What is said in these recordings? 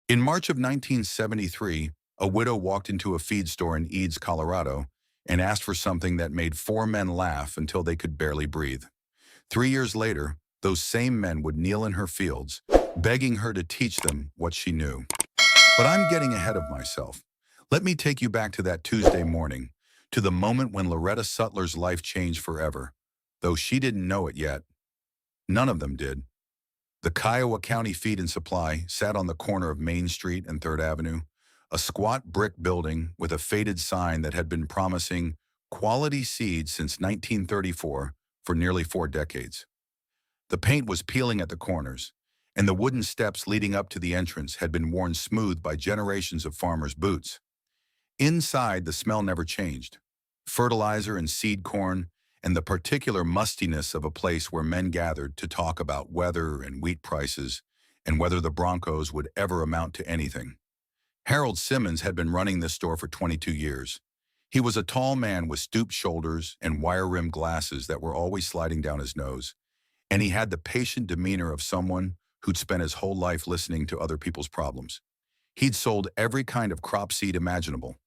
In March of 1973, a widow walked into a feed store in Eads, Colorado, and asked for something that made four men laugh until they could barely breathe. 3 years later, those same men would kneel in her fields, begging her to teach them what she knew. But I'm getting ahead of myself. Let me take you back to that Tuesday morning, to the moment when Loretta Sutler's life changed forever, though she didn't know it yet. None of them did. The Kiowa County Feed and Supply sat on the corner of Main Street and 3rd Avenue, a squat brick building with a faded sign that had been promising quality seeds since 1934 for nearly 4 decades. The paint was peeling at the corners, and the wooden steps leading up to the entrance had been worn smooth by generations of farmers' boots. Inside, the smell never changed. Fertilizer and seed corn, and the particular mustiness of a place where men gathered to talk about weather and wheat prices and whether the Broncos would ever amount to anything. Harold Simmons had been running this store for 22 years. He was a tall man with stooped shoulders and wire-rimmed glasses that were always sliding down his nose, and he had the patient demeanor of someone who'd spent his whole life listening to other people's problems. He'd sold every kind of crop seed imaginable: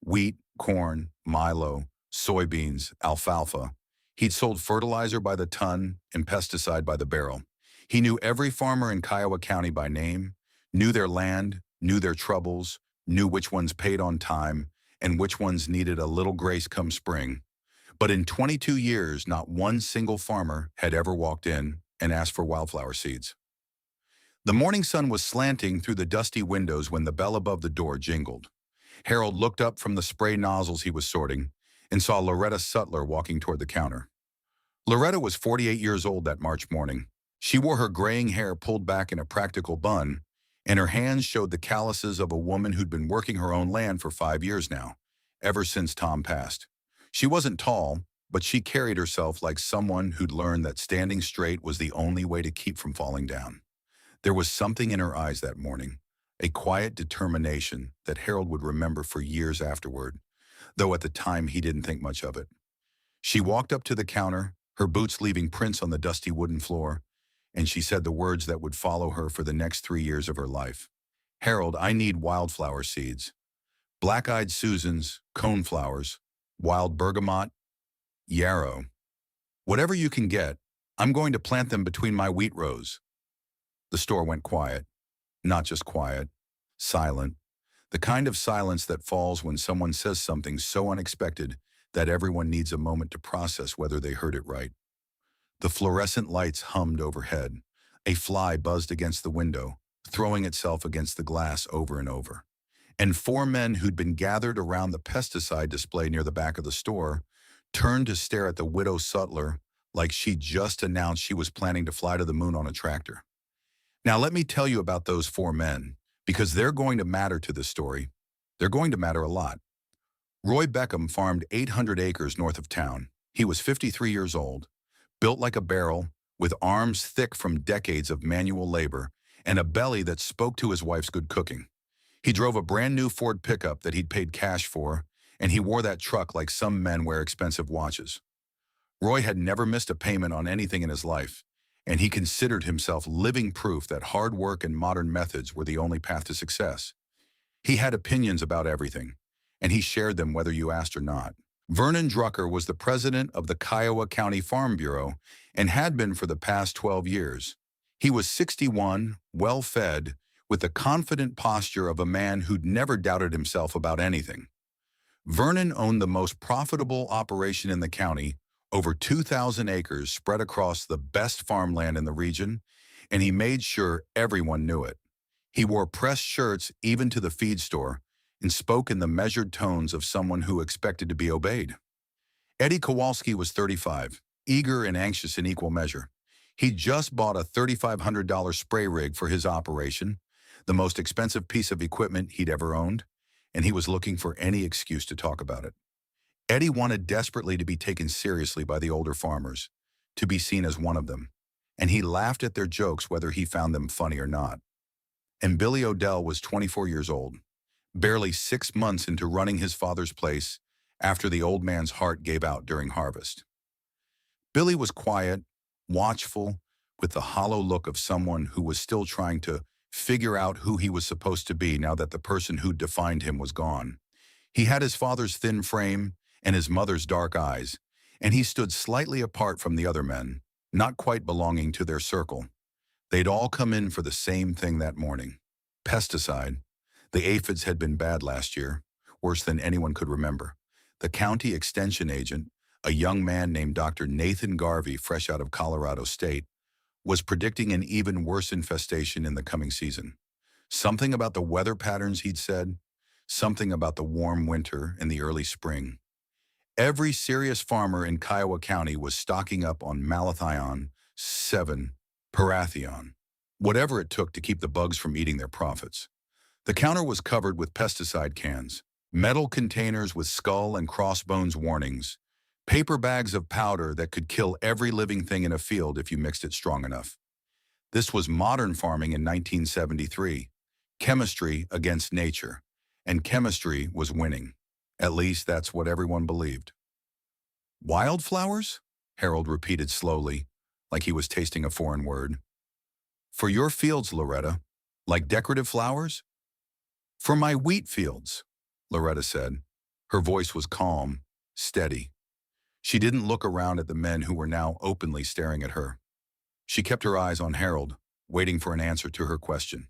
wheat, corn, milo, soybeans, alfalfa. He'd sold fertilizer by the ton and pesticide by the barrel. He knew every farmer in Kiowa County by name, knew their land, knew their troubles, knew which ones paid on time, and which ones needed a little grace come spring. But in 22 years, not one single farmer had ever walked in and asked for wildflower seeds. The morning sun was slanting through the dusty windows when the bell above the door jingled. Harold looked up from the spray nozzles he was sorting and saw Loretta Sutler walking toward the counter. Loretta was 48 years old that March morning. She wore her graying hair pulled back in a practical bun, and her hands showed the calluses of a woman who'd been working her own land for 5 years now, ever since Tom passed. She wasn't tall, but she carried herself like someone who'd learned that standing straight was the only way to keep from falling down. There was something in her eyes that morning, a quiet determination that Harold would remember for years afterward, though at the time he didn't think much of it. She walked up to the counter, her boots leaving prints on the dusty wooden floor, and she said the words that would follow her for the next 3 years of her life. "Harold, I need wildflower seeds. Black-eyed Susans, coneflowers, wild bergamot, yarrow. Whatever you can get, I'm going to plant them between my wheat rows." The store went quiet. Not just quiet, silent. The kind of silence that falls when someone says something so unexpected that everyone needs a moment to process whether they heard it right. The fluorescent lights hummed overhead. A fly buzzed against the window, throwing itself against the glass over and over. And four men who'd been gathered around the pesticide display near the back of the store turned to stare at the widow Sutler like she'd just announced she was planning to fly to the moon on a tractor. Now let me tell you about those four men, because they're going to matter to this story. They're going to matter a lot. Roy Beckham farmed 800 acres north of town. He was 53 years old, built like a barrel, with arms thick from decades of manual labor, and a belly that spoke to his wife's good cooking. He drove a brand new Ford pickup that he'd paid cash for, and he wore that truck like some men wear expensive watches. Roy had never missed a payment on anything in his life, and he considered himself living proof that hard work and modern methods were the only path to success. He had opinions about everything, and he shared them whether you asked or not. Vernon Drucker was the president of the Kiowa County Farm Bureau and had been for the past 12 years. He was 61, well-fed, with the confident posture of a man who'd never doubted himself about anything. Vernon owned the most profitable operation in the county, over 2,000 acres spread across the best farmland in the region, and he made sure everyone knew it. He wore pressed shirts even to the feed store and spoke in the measured tones of someone who expected to be obeyed. Eddie Kowalski was 35, eager and anxious in equal measure. He'd just bought a $3,500 spray rig for his operation, the most expensive piece of equipment he'd ever owned, and he was looking for any excuse to talk about it. Eddie wanted desperately to be taken seriously by the older farmers, to be seen as one of them, and he laughed at their jokes whether he found them funny or not. And Billy Odell was 24 years old, barely 6 months into running his father's place after the old man's heart gave out during harvest. Billy was quiet, watchful, with the hollow look of someone who was still trying to figure out who he was supposed to be now that the person who defined him was gone. He had his father's thin frame and his mother's dark eyes, and he stood slightly apart from the other men, not quite belonging to their circle. They'd all come in for the same thing that morning. Pesticide. The aphids had been bad last year, worse than anyone could remember. The county extension agent, a young man named Dr. Nathan Garvey, fresh out of Colorado State, was predicting an even worse infestation in the coming season. Something about the weather patterns, he'd said, something about the warm winter and the early spring. Every serious farmer in Kiowa County was stocking up on malathion 7 parathion, whatever it took to keep the bugs from eating their profits. The counter was covered with pesticide cans, metal containers with skull and crossbones warnings, paper bags of powder that could kill every living thing in a field if you mixed it strong enough. This was modern farming in 1973, chemistry against nature, and chemistry was winning. At least that's what everyone believed. Wildflowers? Harold repeated slowly, like he was tasting a foreign word. For your fields, Loretta, like decorative flowers? For my wheat fields, Loretta said. Her voice was calm, steady. She didn't look around at the men who were now openly staring at her. She kept her eyes on Harold, waiting for an answer to her question.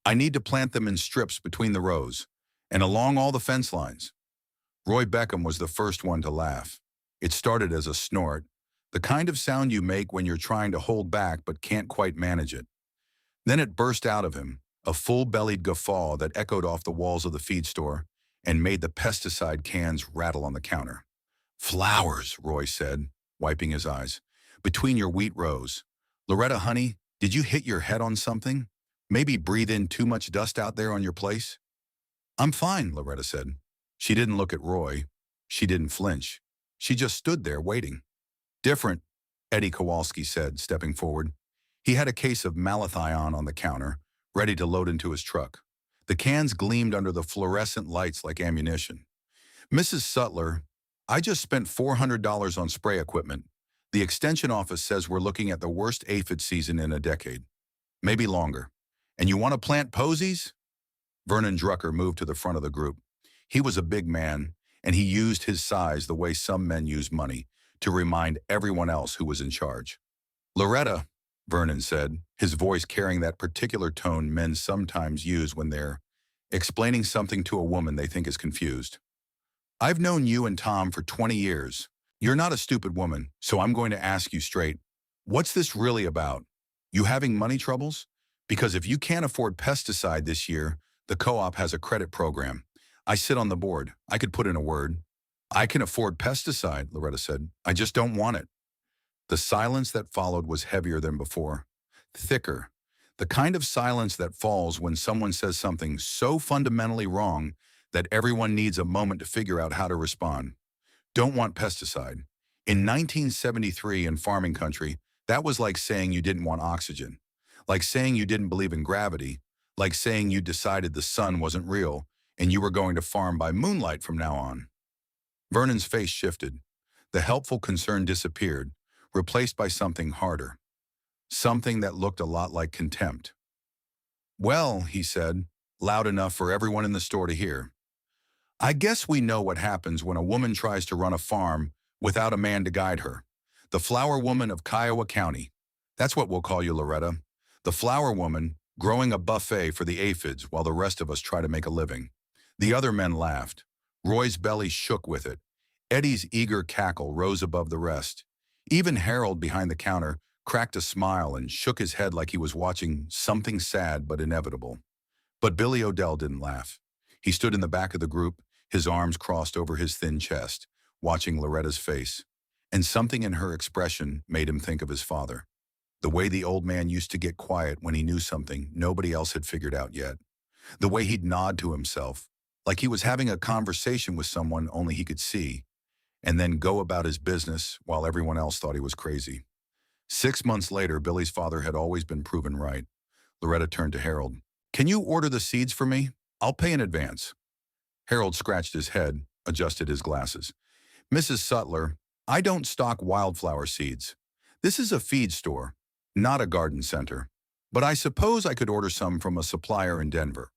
I need to plant them in strips between the rows, and along all the fence lines. Roy Beckham was the first one to laugh. It started as a snort, the kind of sound you make when you're trying to hold back but can't quite manage it. Then it burst out of him, a full-bellied guffaw that echoed off the walls of the feed store and made the pesticide cans rattle on the counter. Flowers, Roy said, wiping his eyes. Between your wheat rows. Loretta, honey, did you hit your head on something? Maybe breathe in too much dust out there on your place? I'm fine, Loretta said. She didn't look at Roy. She didn't flinch. She just stood there waiting. Different, Eddie Kowalski said, stepping forward. He had a case of malathion on the counter, ready to load into his truck. The cans gleamed under the fluorescent lights like ammunition. Mrs. Sutler, I just spent $400 on spray equipment. The extension office says we're looking at the worst aphid season in a decade. Maybe longer. And you want to plant posies? Vernon Drucker moved to the front of the group. He was a big man, and he used his size the way some men use money, to remind everyone else who was in charge. Loretta, Vernon said, his voice carrying that particular tone men sometimes use when they're explaining something to a woman they think is confused. I've known you and Tom for 20 years. You're not a stupid woman, so I'm going to ask you straight. What's this really about? You having money troubles? Because if you can't afford pesticide this year, the co-op has a credit program. I sit on the board. I could put in a word. I can afford pesticide, Loretta said. I just don't want it. The silence that followed was heavier than before, thicker, the kind of silence that falls when someone says something so fundamentally wrong that everyone needs a moment to figure out how to respond. Don't want pesticide. In 1973 in farming country, that was like saying you didn't want oxygen, like saying you didn't believe in gravity, like saying you decided the sun wasn't real and you were going to farm by moonlight from now on. Vernon's face shifted. The helpful concern disappeared, replaced by something harder, something that looked a lot like contempt. Well, he said, loud enough for everyone in the store to hear. I guess we know what happens when a woman tries to run a farm without a man to guide her. The flower woman of Kiowa County. That's what we'll call you, Loretta. The flower woman growing a buffet for the aphids while the rest of us try to make a living. The other men laughed. Roy's belly shook with it. Eddie's eager cackle rose above the rest. Even Harold behind the counter cracked a smile and shook his head like he was watching something sad but inevitable. But Billy Odell didn't laugh. He stood in the back of the group, his arms crossed over his thin chest, watching Loretta's face. And something in her expression made him think of his father. The way the old man used to get quiet when he knew something nobody else had figured out yet. The way he'd nod to himself, like he was having a conversation with someone only he could see, and then go about his business while everyone else thought he was crazy. 6 months later, Billy's father had always been proven right. Loretta turned to Harold. Can you order the seeds for me? I'll pay in advance. Harold scratched his head, adjusted his glasses. Mrs. Sutler, I don't stock wildflower seeds. This is a feed store, not a garden center. But I suppose I could order some from a supplier in Denver.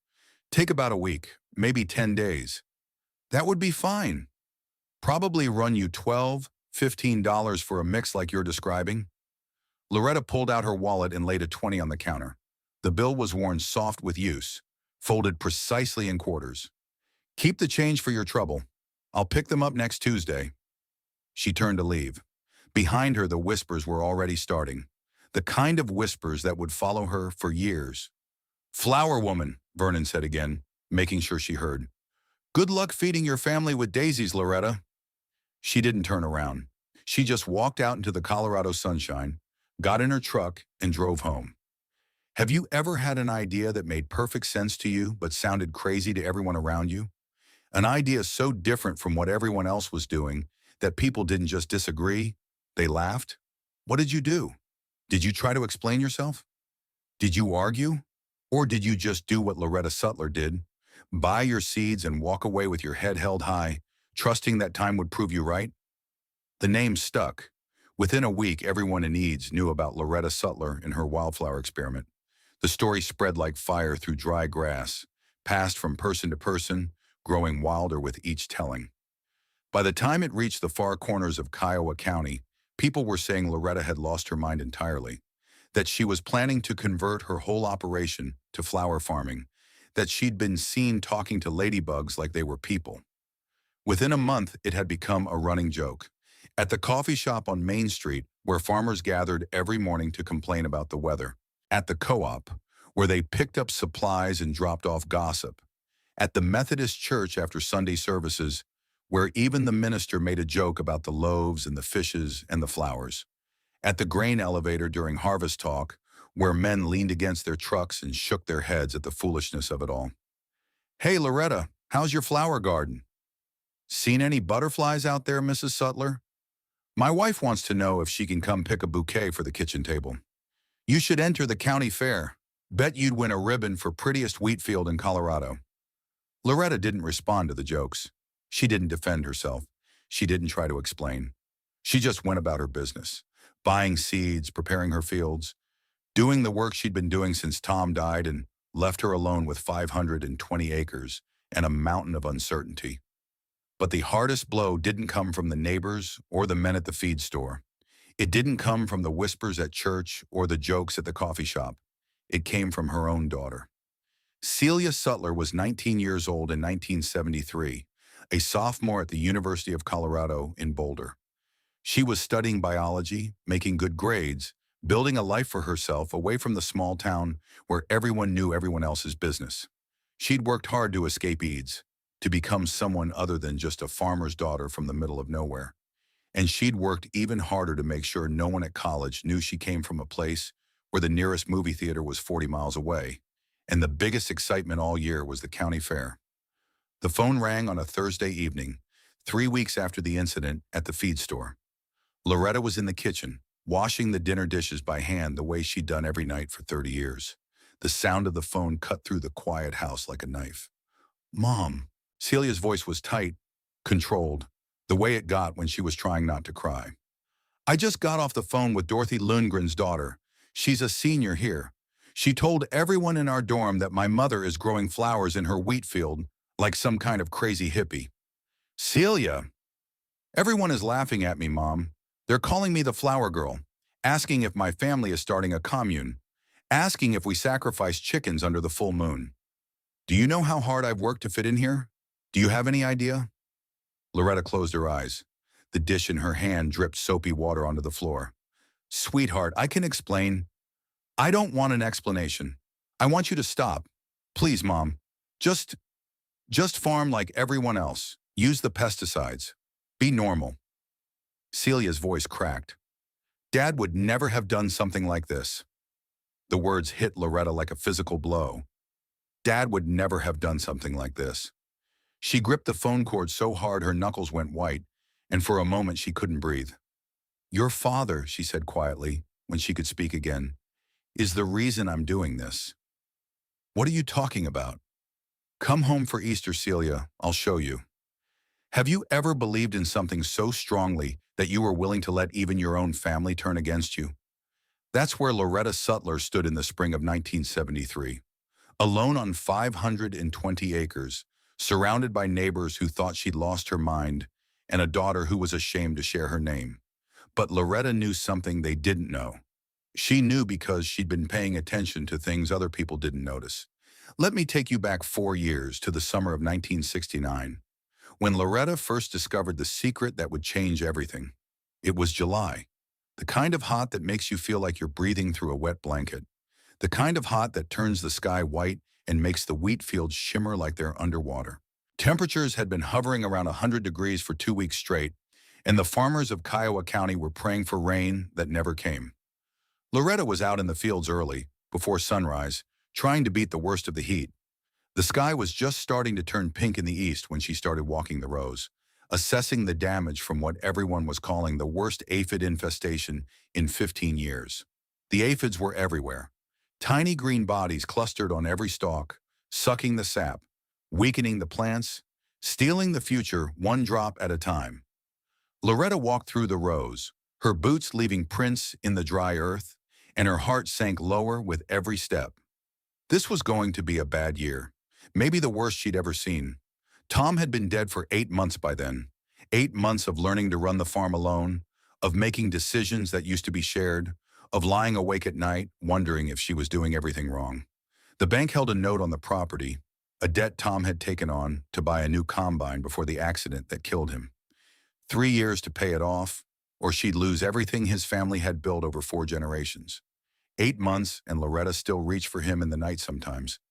Take about a week, maybe 10 days. That would be fine. Probably run you $12, $15 for a mix like you're describing. Loretta pulled out her wallet and laid a 20 on the counter. The bill was worn soft with use, folded precisely in quarters. Keep the change for your trouble. I'll pick them up next Tuesday. She turned to leave. Behind her, the whispers were already starting. The kind of whispers that would follow her for years. Flower woman, Vernon said again, making sure she heard. Good luck feeding your family with daisies, Loretta. She didn't turn around. She just walked out into the Colorado sunshine, got in her truck, and drove home. Have you ever had an idea that made perfect sense to you but sounded crazy to everyone around you? An idea so different from what everyone else was doing that people didn't just disagree, they laughed? What did you do? Did you try to explain yourself? Did you argue? Or did you just do what Loretta Sutler did? Buy your seeds and walk away with your head held high, trusting that time would prove you right? The name stuck. Within a week, everyone in Eads knew about Loretta Sutler and her wildflower experiment. The story spread like fire through dry grass, passed from person to person, growing wilder with each telling. By the time it reached the far corners of Kiowa County, people were saying Loretta had lost her mind entirely, that she was planning to convert her whole operation to flower farming, that she'd been seen talking to ladybugs like they were people. Within a month, it had become a running joke. At the coffee shop on Main Street, where farmers gathered every morning to complain about the weather. At the co-op, where they picked up supplies and dropped off gossip. At the Methodist church after Sunday services, where even the minister made a joke about the loaves and the fishes and the flowers. At the grain elevator during harvest talk, where men leaned against their trucks and shook their heads at the foolishness of it all. Hey, Loretta, how's your flower garden? Seen any butterflies out there, Mrs. Sutler? My wife wants to know if she can come pick a bouquet for the kitchen table. You should enter the county fair. Bet you'd win a ribbon for prettiest wheat field in Colorado. Loretta didn't respond to the jokes. She didn't defend herself. She didn't try to explain. She just went about her business, buying seeds, preparing her fields, doing the work she'd been doing since Tom died and left her alone with 520 acres and a mountain of uncertainty. But the hardest blow didn't come from the neighbors or the men at the feed store. It didn't come from the whispers at church or the jokes at the coffee shop. It came from her own daughter. Celia Sutler was 19 years old in 1973, a sophomore at the University of Colorado in Boulder. She was studying biology, making good grades, building a life for herself away from the small town where everyone knew everyone else's business. She'd worked hard to escape Eads, to become someone other than just a farmer's daughter from the middle of nowhere. And she'd worked even harder to make sure no one at college knew she came from a place where the nearest movie theater was 40 miles away, and the biggest excitement all year was the county fair. The phone rang on a Thursday evening, 3 weeks after the incident at the feed store. Loretta was in the kitchen, washing the dinner dishes by hand the way she'd done every night for 30 years. The sound of the phone cut through the quiet house like a knife. Mom. Celia's voice was tight, controlled, the way it got when she was trying not to cry. I just got off the phone with Dorothy Lundgren's daughter. She's a senior here. She told everyone in our dorm that my mother is growing flowers in her wheat field like some kind of crazy hippie. Celia! Everyone is laughing at me, Mom. They're calling me the flower girl, asking if my family is starting a commune, asking if we sacrifice chickens under the full moon. Do you know how hard I've worked to fit in here? Do you have any idea? Loretta closed her eyes. The dish in her hand dripped soapy water onto the floor. Sweetheart, I can explain. I don't want an explanation. I want you to stop. Please, Mom. Just farm like everyone else. Use the pesticides. Be normal. Celia's voice cracked. Dad would never have done something like this. The words hit Loretta like a physical blow. Dad would never have done something like this. She gripped the phone cord so hard her knuckles went white, and for a moment she couldn't breathe. Your father, she said quietly, when she could speak again, is the reason I'm doing this. What are you talking about? Come home for Easter, Celia. I'll show you. Have you ever believed in something so strongly that you were willing to let even your own family turn against you? That's where Loretta Sutler stood in the spring of 1973, alone on 520 acres, surrounded by neighbors who thought she'd lost her mind and a daughter who was ashamed to share her name. But Loretta knew something they didn't know. She knew because she'd been paying attention to things other people didn't notice. Let me take you back 4 years to the summer of 1969, when Loretta first discovered the secret that would change everything. It was July, the kind of hot that makes you feel like you're breathing through a wet blanket, the kind of hot that turns the sky white and makes the wheat fields shimmer like they're underwater. Temperatures had been hovering around 100 degrees for 2 weeks straight, and the farmers of Kiowa County were praying for rain that never came. Loretta was out in the fields early, before sunrise, trying to beat the worst of the heat. The sky was just starting to turn pink in the east when she started walking the rows, assessing the damage from what everyone was calling the worst aphid infestation in 15 years. The aphids were everywhere. Tiny green bodies clustered on every stalk, sucking the sap, weakening the plants, stealing the future one drop at a time. Loretta walked through the rows, her boots leaving prints in the dry earth, and her heart sank lower with every step. This was going to be a bad year, maybe the worst she'd ever seen. Tom had been dead for 8 months by then, 8 months of learning to run the farm alone, of making decisions that used to be shared, of lying awake at night, wondering if she was doing everything wrong. The bank held a note on the property, a debt Tom had taken on to buy a new combine before the accident that killed him. 3 years to pay it off, or she'd lose everything his family had built over 4 generations. 8 months, and Loretta still reached for him in the night sometimes,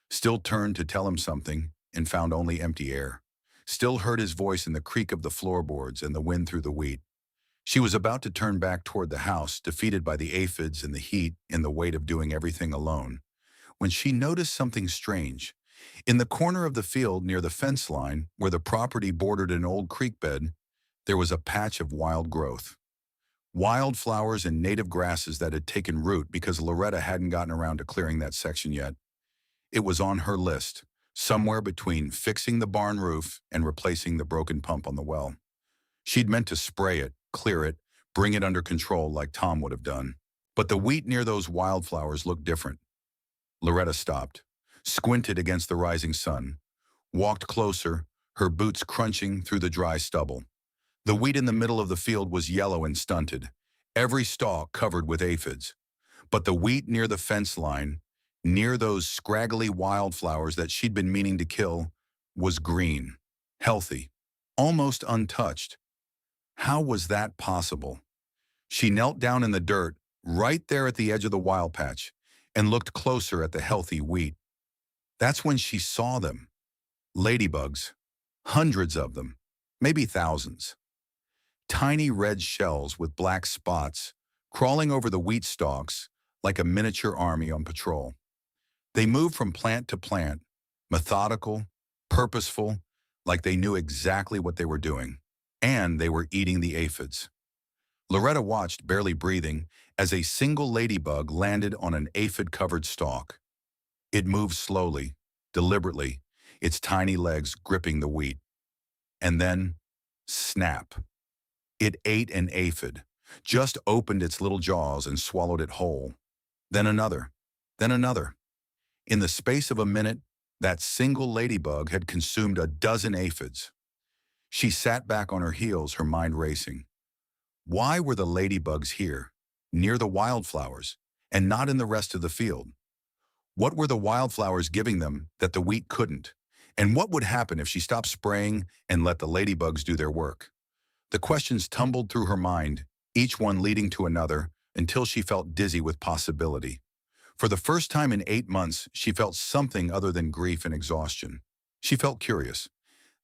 still turned to tell him something and found only empty air, still heard his voice in the creak of the floorboards and the wind through the wheat. She was about to turn back toward the house, defeated by the aphids and the heat and the weight of doing everything alone, when she noticed something strange. In the corner of the field near the fence line, where the property bordered an old creek bed, there was a patch of wild growth. Wildflowers and native grasses that had taken root because Loretta hadn't gotten around to clearing that section yet. It was on her list, somewhere between fixing the barn roof and replacing the broken pump on the well. She'd meant to spray it, clear it, bring it under control like Tom would have done. But the wheat near those wildflowers looked different. Loretta stopped, squinted against the rising sun, walked closer, her boots crunching through the dry stubble. The wheat in the middle of the field was yellow and stunted, every stalk covered with aphids. But the wheat near the fence line, near those scraggly wildflowers that she'd been meaning to kill, was green, healthy, almost untouched. How was that possible? She knelt down in the dirt, right there at the edge of the wild patch, and looked closer at the healthy wheat. That's when she saw them. Ladybugs. Hundreds of them. Maybe thousands. Tiny red shells with black spots, crawling over the wheat stalks like a miniature army on patrol. They moved from plant to plant, methodical, purposeful, like they knew exactly what they were doing. And they were eating the aphids. Loretta watched, barely breathing, as a single ladybug landed on an aphid-covered stalk. It moved slowly, deliberately, its tiny legs gripping the wheat. And then, snap. It ate an aphid, just opened its little jaws and swallowed it whole. Then another, then another. In the space of a minute, that single ladybug had consumed a dozen aphids. She sat back on her heels, her mind racing. Why were the ladybugs here, near the wildflowers, and not in the rest of the field? What were the wildflowers giving them that the wheat couldn't? And what would happen if she stopped spraying and let the ladybugs do their work? The questions tumbled through her mind, each one leading to another, until she felt dizzy with possibility. For the first time in 8 months, she felt something other than grief and exhaustion. She felt curious.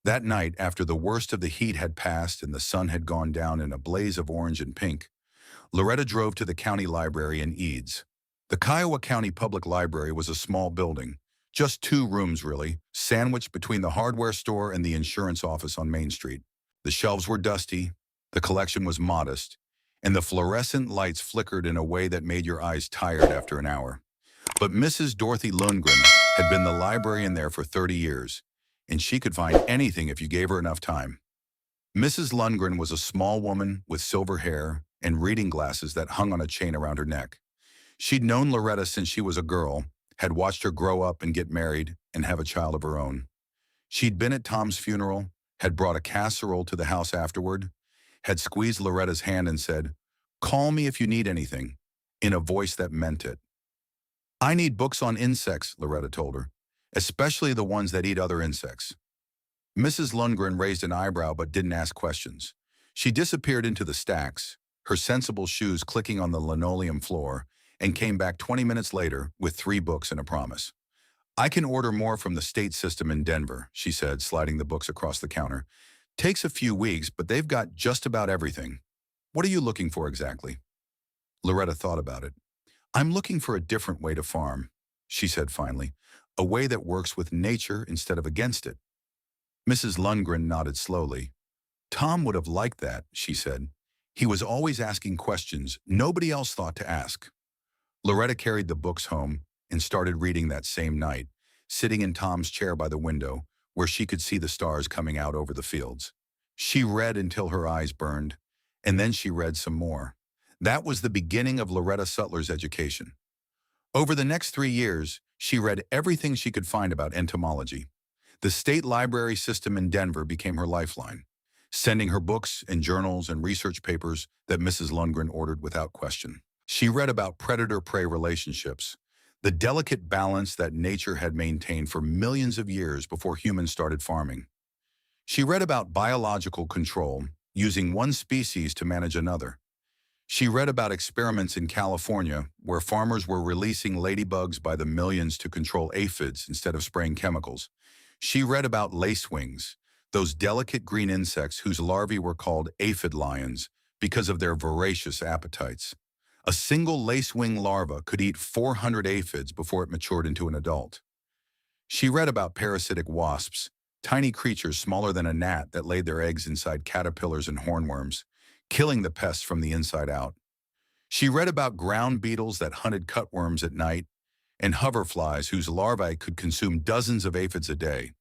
That night, after the worst of the heat had passed and the sun had gone down in a blaze of orange and pink, Loretta drove to the county library in Eads. The Kiowa County Public Library was a small building, just 2 rooms really, sandwiched between the hardware store and the insurance office on Main Street. The shelves were dusty, the collection was modest, and the fluorescent lights flickered in a way that made your eyes tired after an hour. But Mrs. Dorothy Lundgren had been the librarian there for 30 years, and she could find anything if you gave her enough time. Mrs. Lundgren was a small woman with silver hair and reading glasses that hung on a chain around her neck. She'd known Loretta since she was a girl, had watched her grow up and get married and have a child of her own. She'd been at Tom's funeral, had brought a casserole to the house afterward, had squeezed Loretta's hand and said, "Call me if you need anything," in a voice that meant it. "I need books on insects," Loretta told her, "especially the ones that eat other insects." Mrs. Lundgren raised an eyebrow but didn't ask questions. She disappeared into the stacks, her sensible shoes clicking on the linoleum floor, and came back 20 minutes later with 3 books and a promise. "I can order more from the state system in Denver," she said, sliding the books across the counter. "Takes a few weeks, but they've got just about everything. What are you looking for exactly?" Loretta thought about it. "I'm looking for a different way to farm," she said finally. "A way that works with nature instead of against it." Mrs. Lundgren nodded slowly. "Tom would have liked that," she said. "He was always asking questions nobody else thought to ask." Loretta carried the books home and started reading that same night, sitting in Tom's chair by the window, where she could see the stars coming out over the fields. She read until her eyes burned, and then she read some more. That was the beginning of Loretta Sutler's education. Over the next 3 years, she read everything she could find about entomology. The state library system in Denver became her lifeline, sending her books and journals and research papers that Mrs. Lundgren ordered without question. She read about predator-prey relationships, the delicate balance that nature had maintained for millions of years before humans started farming. She read about biological control, using one species to manage another. She read about experiments in California where farmers were releasing ladybugs by the millions to control aphids instead of spraying chemicals. She read about lacewings, those delicate green insects whose larvae were called aphid lions because of their voracious appetites. A single lacewing larva could eat 400 aphids before it matured into an adult. She read about parasitic wasps, tiny creatures smaller than a gnat that laid their eggs inside caterpillars and hornworms, killing the pests from the inside out. She read about ground beetles that hunted cutworms at night and hoverflies whose larvae could consume dozens of aphids a day.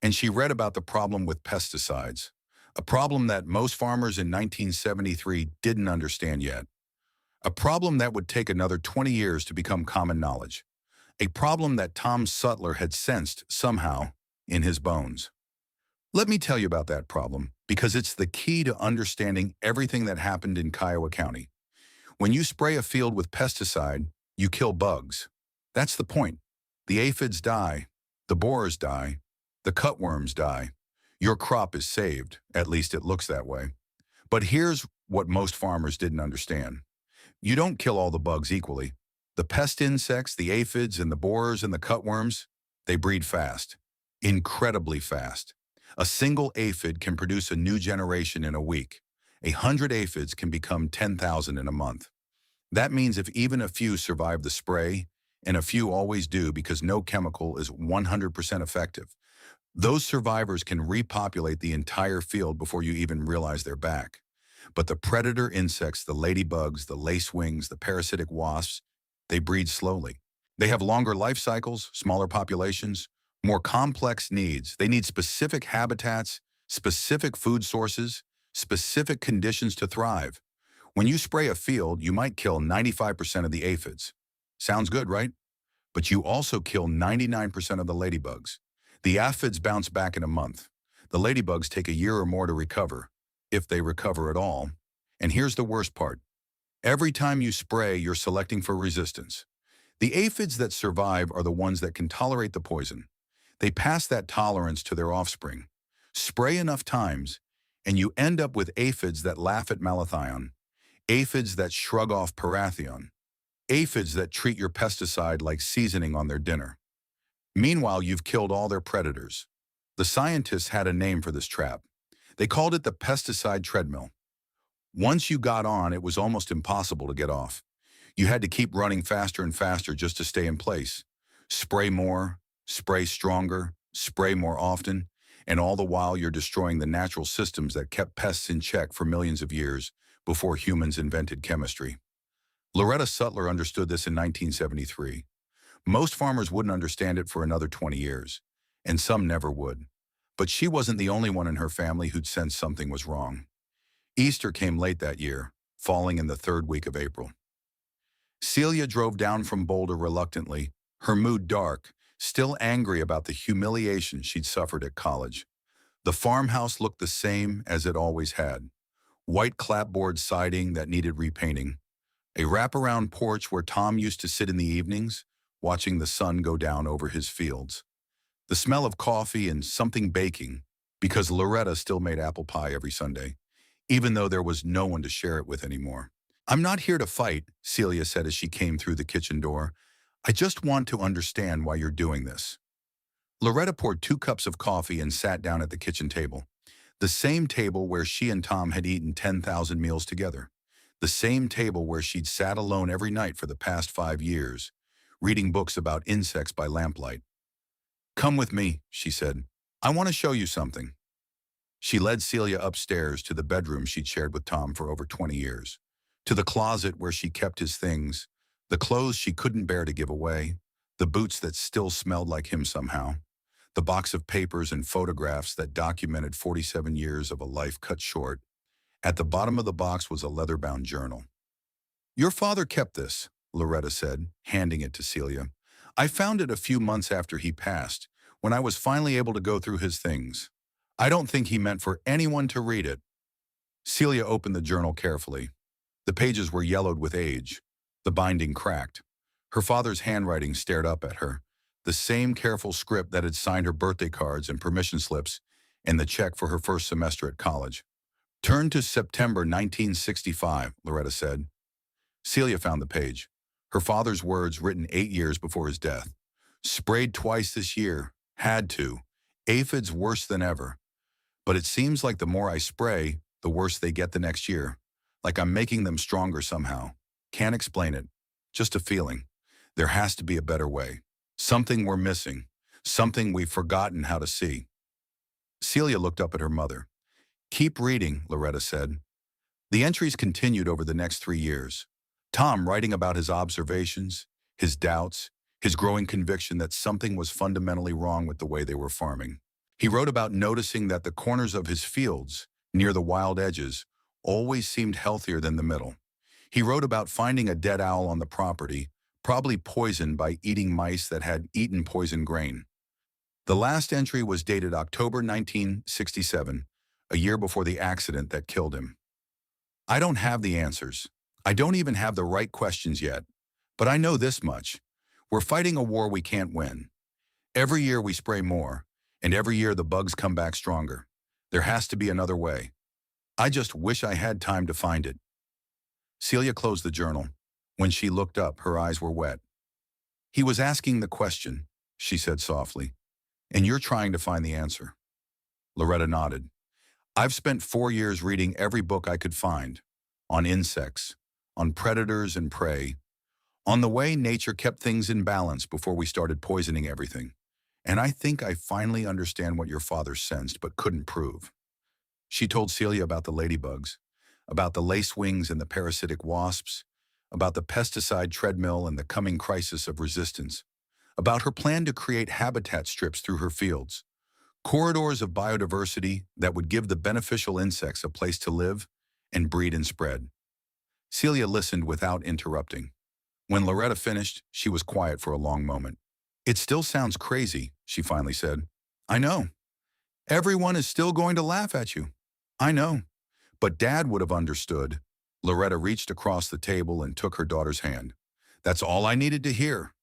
And she read about the problem with pesticides, a problem that most farmers in 1973 didn't understand yet. A problem that would take another 20 years to become common knowledge. A problem that Tom Sutler had sensed somehow in his bones. Let me tell you about that problem, because it's the key to understanding everything that happened in Kiowa County. When you spray a field with pesticide, you kill bugs. That's the point. The aphids die, the borers die, the cutworms die. Your crop is saved, at least it looks that way. But here's what most farmers didn't understand. You don't kill all the bugs equally. The pest insects, the aphids, and the borers and the cutworms, they breed fast. Incredibly fast. A single aphid can produce a new generation in a week. 100 aphids can become 10,000 in a month. That means if even a few survive the spray, and a few always do because no chemical is 100% effective, those survivors can repopulate the entire field before you even realize they're back. But the predator insects, the ladybugs, the lacewings, the parasitic wasps, they breed slowly. They have longer life cycles, smaller populations, more complex needs. They need specific habitats, specific food sources, specific conditions to thrive. When you spray a field, you might kill 95% of the aphids. Sounds good, right? But you also kill 99% of the ladybugs. The aphids bounce back in a month. The ladybugs take a year or more to recover, if they recover at all. And here's the worst part. Every time you spray, you're selecting for resistance. The aphids that survive are the ones that can tolerate the poison. They pass that tolerance to their offspring. Spray enough times, and you end up with aphids that laugh at malathion, aphids that shrug off parathion, aphids that treat your pesticide like seasoning on their dinner. Meanwhile, you've killed all their predators. The scientists had a name for this trap. They called it the pesticide treadmill. Once you got on, it was almost impossible to get off. You had to keep running faster and faster just to stay in place. Spray more, spray stronger, spray more often, and all the while you're destroying the natural systems that kept pests in check for millions of years before humans invented chemistry. Loretta Sutler understood this in 1973. Most farmers wouldn't understand it for another 20 years, and some never would. But she wasn't the only one in her family who'd sensed something was wrong. Easter came late that year, falling in the 3rd week of April. Celia drove down from Boulder reluctantly, her mood dark, still angry about the humiliation she'd suffered at college. The farmhouse looked the same as it always had. White clapboard siding that needed repainting. A wraparound porch where Tom used to sit in the evenings, watching the sun go down over his fields. The smell of coffee and something baking, because Loretta still made apple pie every Sunday, even though there was no one to share it with anymore. "I'm not here to fight," Celia said as she came through the kitchen door. "I just want to understand why you're doing this." Loretta poured 2 cups of coffee and sat down at the kitchen table. The same table where she and Tom had eaten 10,000 meals together. The same table where she'd sat alone every night for the past 5 years, reading books about insects by lamplight. "Come with me," she said. "I want to show you something." She led Celia upstairs to the bedroom she'd shared with Tom for over 20 years, to the closet where she kept his things, the clothes she couldn't bear to give away, the boots that still smelled like him somehow, the box of papers and photographs that documented 47 years of a life cut short. At the bottom of the box was a leather-bound journal. "Your father kept this," Loretta said, handing it to Celia. "I found it a few months after he passed, when I was finally able to go through his things. I don't think he meant for anyone to read it." Celia opened the journal carefully. The pages were yellowed with age, the binding cracked. Her father's handwriting stared up at her, the same careful script that had signed her birthday cards and permission slips and the check for her first semester at college. "Turn to September 1965, Loretta said. Celia found the page. Her father's words written 8 years before his death. "Sprayed twice this year. Had to. Aphids worse than ever. But it seems like the more I spray, the worse they get the next year. Like I'm making them stronger somehow. Can't explain it. Just a feeling. There has to be a better way. Something we're missing. Something we've forgotten how to see." Celia looked up at her mother. "Keep reading," Loretta said. The entries continued over the next 3 years. Tom writing about his observations, his doubts, his growing conviction that something was fundamentally wrong with the way they were farming. He wrote about noticing that the corners of his fields, near the wild edges, always seemed healthier than the middle. He wrote about finding a dead owl on the property, probably poisoned by eating mice that had eaten poisoned grain. The last entry was dated October 1967, a year before the accident that killed him. "I don't have the answers. I don't even have the right questions yet. But I know this much. We're fighting a war we can't win. Every year we spray more, and every year the bugs come back stronger. There has to be another way. I just wish I had time to find it." Celia closed the journal. When she looked up, her eyes were wet. "He was asking the question," she said softly, "and you're trying to find the answer." Loretta nodded. "I've spent 4 years reading every book I could find, on insects, on predators and prey, on the way nature kept things in balance before we started poisoning everything. And I think I finally understand what your father sensed but couldn't prove." She told Celia about the ladybugs, about the lacewings and the parasitic wasps, about the pesticide treadmill and the coming crisis of resistance, about her plan to create habitat strips through her fields, corridors of biodiversity that would give the beneficial insects a place to live and breed and spread. Celia listened without interrupting. When Loretta finished, she was quiet for a long moment. "It still sounds crazy," she finally said. "I know. Everyone is still going to laugh at you. I know. But Dad would have understood." Loretta reached across the table and took her daughter's hand. "That's all I needed to hear."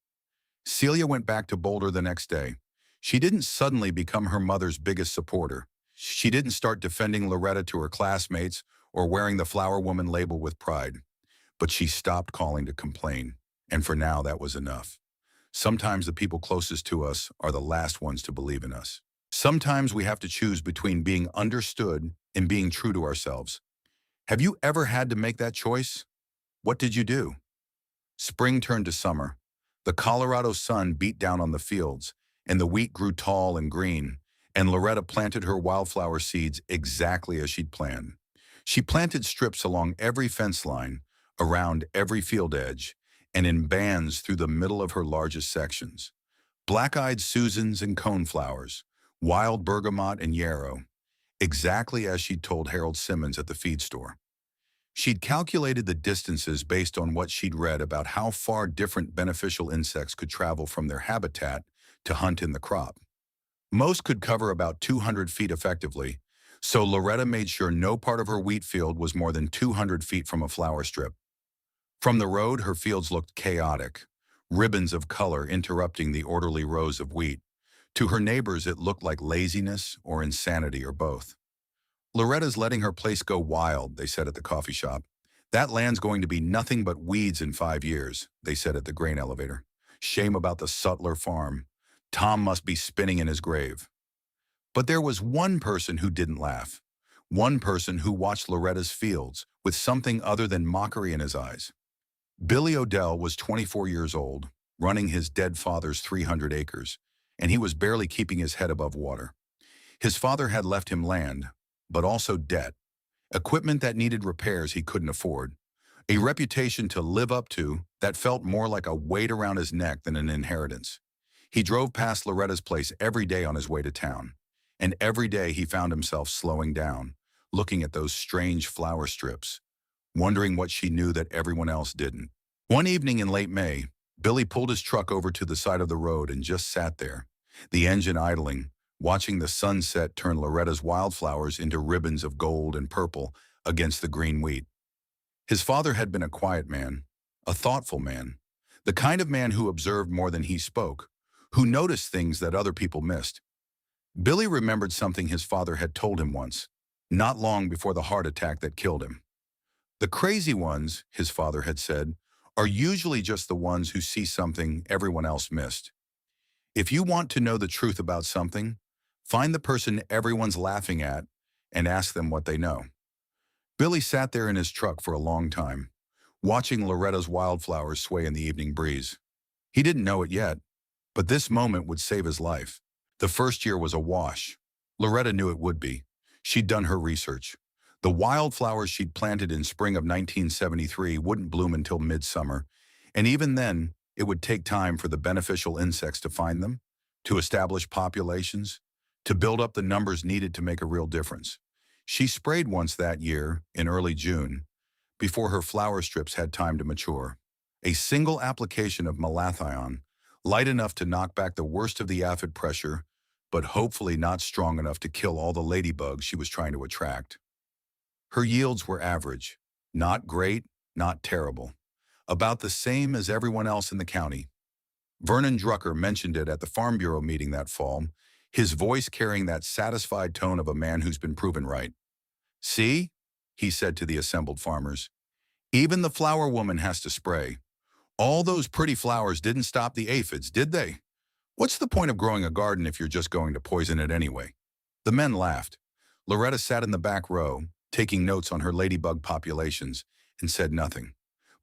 Celia went back to Boulder the next day. She didn't suddenly become her mother's biggest supporter. She didn't start defending Loretta to her classmates or wearing the flower woman label with pride. But she stopped calling to complain, and for now that was enough. Sometimes the people closest to us are the last ones to believe in us. Sometimes we have to choose between being understood and being true to ourselves. Have you ever had to make that choice? What did you do? Spring turned to summer. The Colorado sun beat down on the fields, and the wheat grew tall and green, and Loretta planted her wildflower seeds exactly as she'd planned. She planted strips along every fence line, around every field edge, and in bands through the middle of her largest sections. Black-eyed Susans and coneflowers, wild bergamot and yarrow, exactly as she'd told Harold Simmons at the feed store. She'd calculated the distances based on what she'd read about how far different beneficial insects could travel from their habitat to hunt in the crop. Most could cover about 200 feet effectively, so Loretta made sure no part of her wheat field was more than 200 feet from a flower strip. From the road, her fields looked chaotic, ribbons of color interrupting the orderly rows of wheat. To her neighbors, it looked like laziness or insanity or both. Loretta's letting her place go wild, they said at the coffee shop. That land's going to be nothing but weeds in 5 years, they said at the grain elevator. Shame about the Sutler farm. Tom must be spinning in his grave. But there was one person who didn't laugh. One person who watched Loretta's fields with something other than mockery in his eyes. Billy Odell was 24 years old, running his dead father's 300 acres, and he was barely keeping his head above water. His father had left him land, but also debt, equipment that needed repairs he couldn't afford, a reputation to live up to that felt more like a weight around his neck than an inheritance. He drove past Loretta's place every day on his way to town, and every day he found himself slowing down, looking at those strange flower strips, wondering what she knew that everyone else didn't. One evening in late May, Billy pulled his truck over to the side of the road and just sat there, the engine idling, watching the sunset turn Loretta's wildflowers into ribbons of gold and purple against the green wheat. His father had been a quiet man, a thoughtful man, the kind of man who observed more than he spoke, who noticed things that other people missed. Billy remembered something his father had told him once, not long before the heart attack that killed him. The crazy ones, his father had said, are usually just the ones who see something everyone else missed. If you want to know the truth about something, find the person everyone's laughing at and ask them what they know. Billy sat there in his truck for a long time, watching Loretta's wildflowers sway in the evening breeze. He didn't know it yet, but this moment would save his life. The first year was a wash. Loretta knew it would be. She'd done her research. The wildflowers she'd planted in spring of 1973 wouldn't bloom until midsummer, and even then, it would take time for the beneficial insects to find them, to establish populations, to build up the numbers needed to make a real difference. She sprayed once that year, in early June, before her flower strips had time to mature. A single application of malathion, light enough to knock back the worst of the aphid pressure, but hopefully not strong enough to kill all the ladybugs she was trying to attract. Her yields were average, not great, not terrible, about the same as everyone else in the county. Vernon Drucker mentioned it at the Farm Bureau meeting that fall, his voice carrying that satisfied tone of a man who's been proven right. "See," he said to the assembled farmers, "even the flower woman has to spray. All those pretty flowers didn't stop the aphids, did they? What's the point of growing a garden if you're just going to poison it anyway?" The men laughed. Loretta sat in the back row, taking notes on her ladybug populations, and said nothing.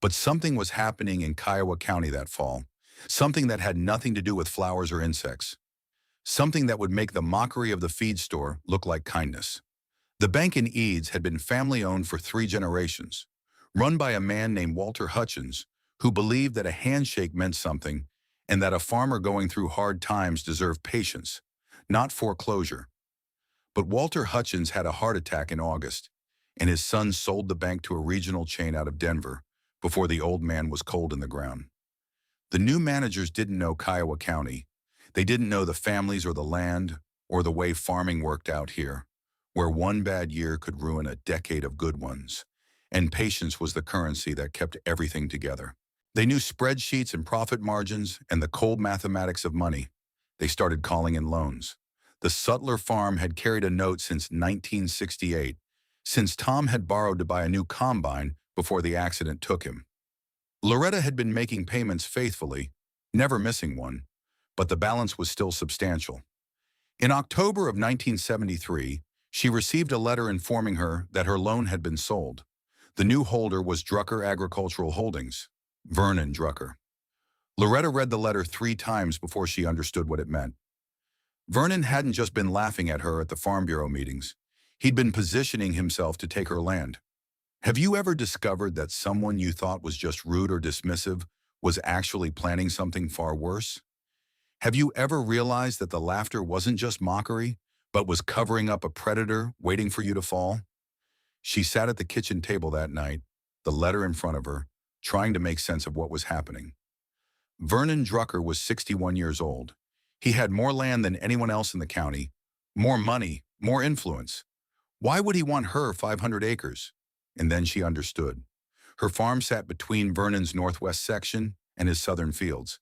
But something was happening in Kiowa County that fall, something that had nothing to do with flowers or insects, something that would make the mockery of the feed store look like kindness. The bank in Eads had been family-owned for 3 generations, run by a man named Walter Hutchins, who believed that a handshake meant something and that a farmer going through hard times deserved patience, not foreclosure. But Walter Hutchins had a heart attack in August, and his son sold the bank to a regional chain out of Denver before the old man was cold in the ground. The new managers didn't know Kiowa County. They didn't know the families or the land or the way farming worked out here, where one bad year could ruin a decade of good ones, and patience was the currency that kept everything together. They knew spreadsheets and profit margins and the cold mathematics of money. They started calling in loans. The Sutler farm had carried a note since 1968, since Tom had borrowed to buy a new combine before the accident took him. Loretta had been making payments faithfully, never missing one, but the balance was still substantial. In October of 1973, she received a letter informing her that her loan had been sold. The new holder was Drucker Agricultural Holdings, Vernon Drucker. Loretta read the letter 3 times before she understood what it meant. Vernon hadn't just been laughing at her at the Farm Bureau meetings. He'd been positioning himself to take her land. Have you ever discovered that someone you thought was just rude or dismissive was actually planning something far worse? Have you ever realized that the laughter wasn't just mockery, but was covering up a predator waiting for you to fall? She sat at the kitchen table that night, the letter in front of her, trying to make sense of what was happening. Vernon Drucker was 61 years old. He had more land than anyone else in the county, more money, more influence. Why would he want her 500 acres? And then she understood. Her farm sat between Vernon's northwest section and his southern fields.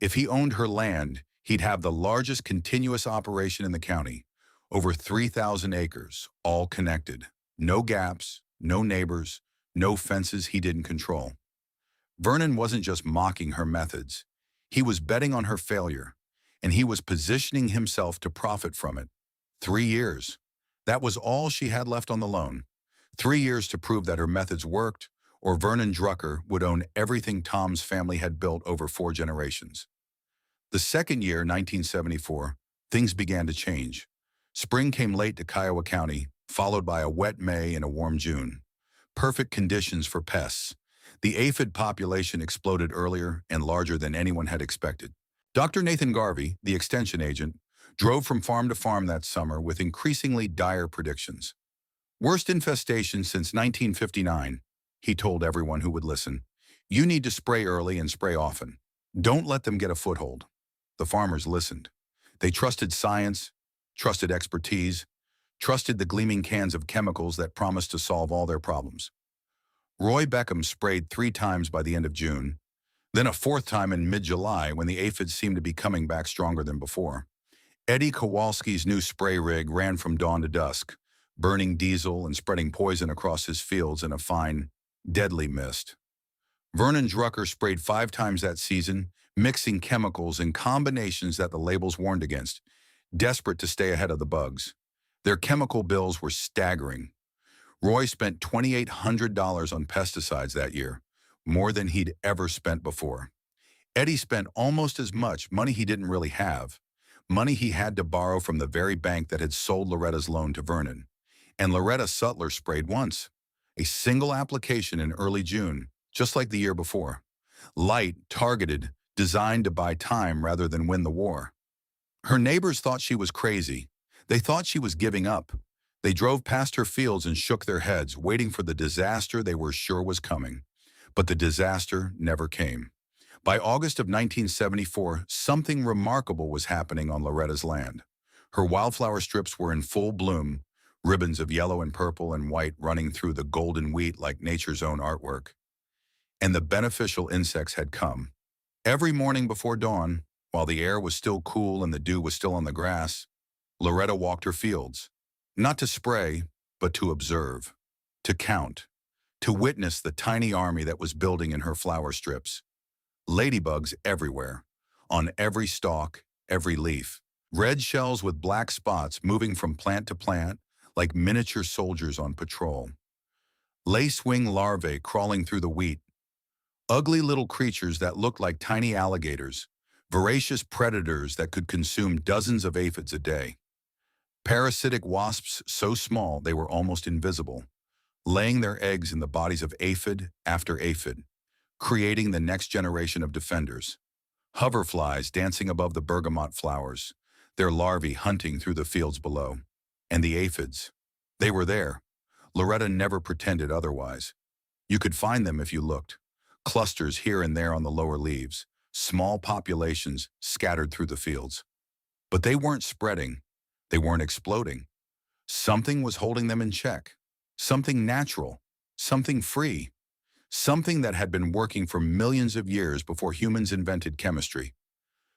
If he owned her land, he'd have the largest continuous operation in the county, over 3,000 acres, all connected. No gaps, no neighbors, no fences he didn't control. Vernon wasn't just mocking her methods. He was betting on her failure, and he was positioning himself to profit from it. 3 years. That was all she had left on the loan. 3 years to prove that her methods worked, or Vernon Drucker would own everything Tom's family had built over 4 generations. The second year, 1974, things began to change. Spring came late to Kiowa County, followed by a wet May and a warm June. Perfect conditions for pests. The aphid population exploded earlier and larger than anyone had expected. Dr. Nathan Garvey, the extension agent, drove from farm to farm that summer with increasingly dire predictions. Worst infestation since 1959, he told everyone who would listen. You need to spray early and spray often. Don't let them get a foothold. The farmers listened. They trusted science, trusted expertise, trusted the gleaming cans of chemicals that promised to solve all their problems. Roy Beckham sprayed 3 times by the end of June, then a 4th time in mid-July when the aphids seemed to be coming back stronger than before. Eddie Kowalski's new spray rig ran from dawn to dusk, burning diesel and spreading poison across his fields in a fine, deadly mist. Vernon Drucker sprayed 5 times that season, mixing chemicals in combinations that the labels warned against, desperate to stay ahead of the bugs. Their chemical bills were staggering. Roy spent $2,800 on pesticides that year, more than he'd ever spent before. Eddie spent almost as much, money he didn't really have, money he had to borrow from the very bank that had sold Loretta's loan to Vernon. And Loretta Sutler sprayed once, a single application in early June, just like the year before. Light, targeted, designed to buy time rather than win the war. Her neighbors thought she was crazy. They thought she was giving up. They drove past her fields and shook their heads, waiting for the disaster they were sure was coming. But the disaster never came. By August of 1974, something remarkable was happening on Loretta's land. Her wildflower strips were in full bloom, ribbons of yellow and purple and white running through the golden wheat like nature's own artwork. And the beneficial insects had come. Every morning before dawn, while the air was still cool and the dew was still on the grass, Loretta walked her fields. Not to spray, but to observe, to count, to witness the tiny army that was building in her flower strips. Ladybugs everywhere, on every stalk, every leaf. Red shells with black spots moving from plant to plant like miniature soldiers on patrol. Lacewing larvae crawling through the wheat. Ugly little creatures that looked like tiny alligators, voracious predators that could consume dozens of aphids a day. Parasitic wasps so small they were almost invisible, laying their eggs in the bodies of aphid after aphid, creating the next generation of defenders. Hoverflies dancing above the bergamot flowers, their larvae hunting through the fields below. And the aphids. They were there. Loretta never pretended otherwise. You could find them if you looked. Clusters here and there on the lower leaves, small populations scattered through the fields. But they weren't spreading. They weren't exploding. Something was holding them in check. Something natural. Something free. Something that had been working for millions of years before humans invented chemistry.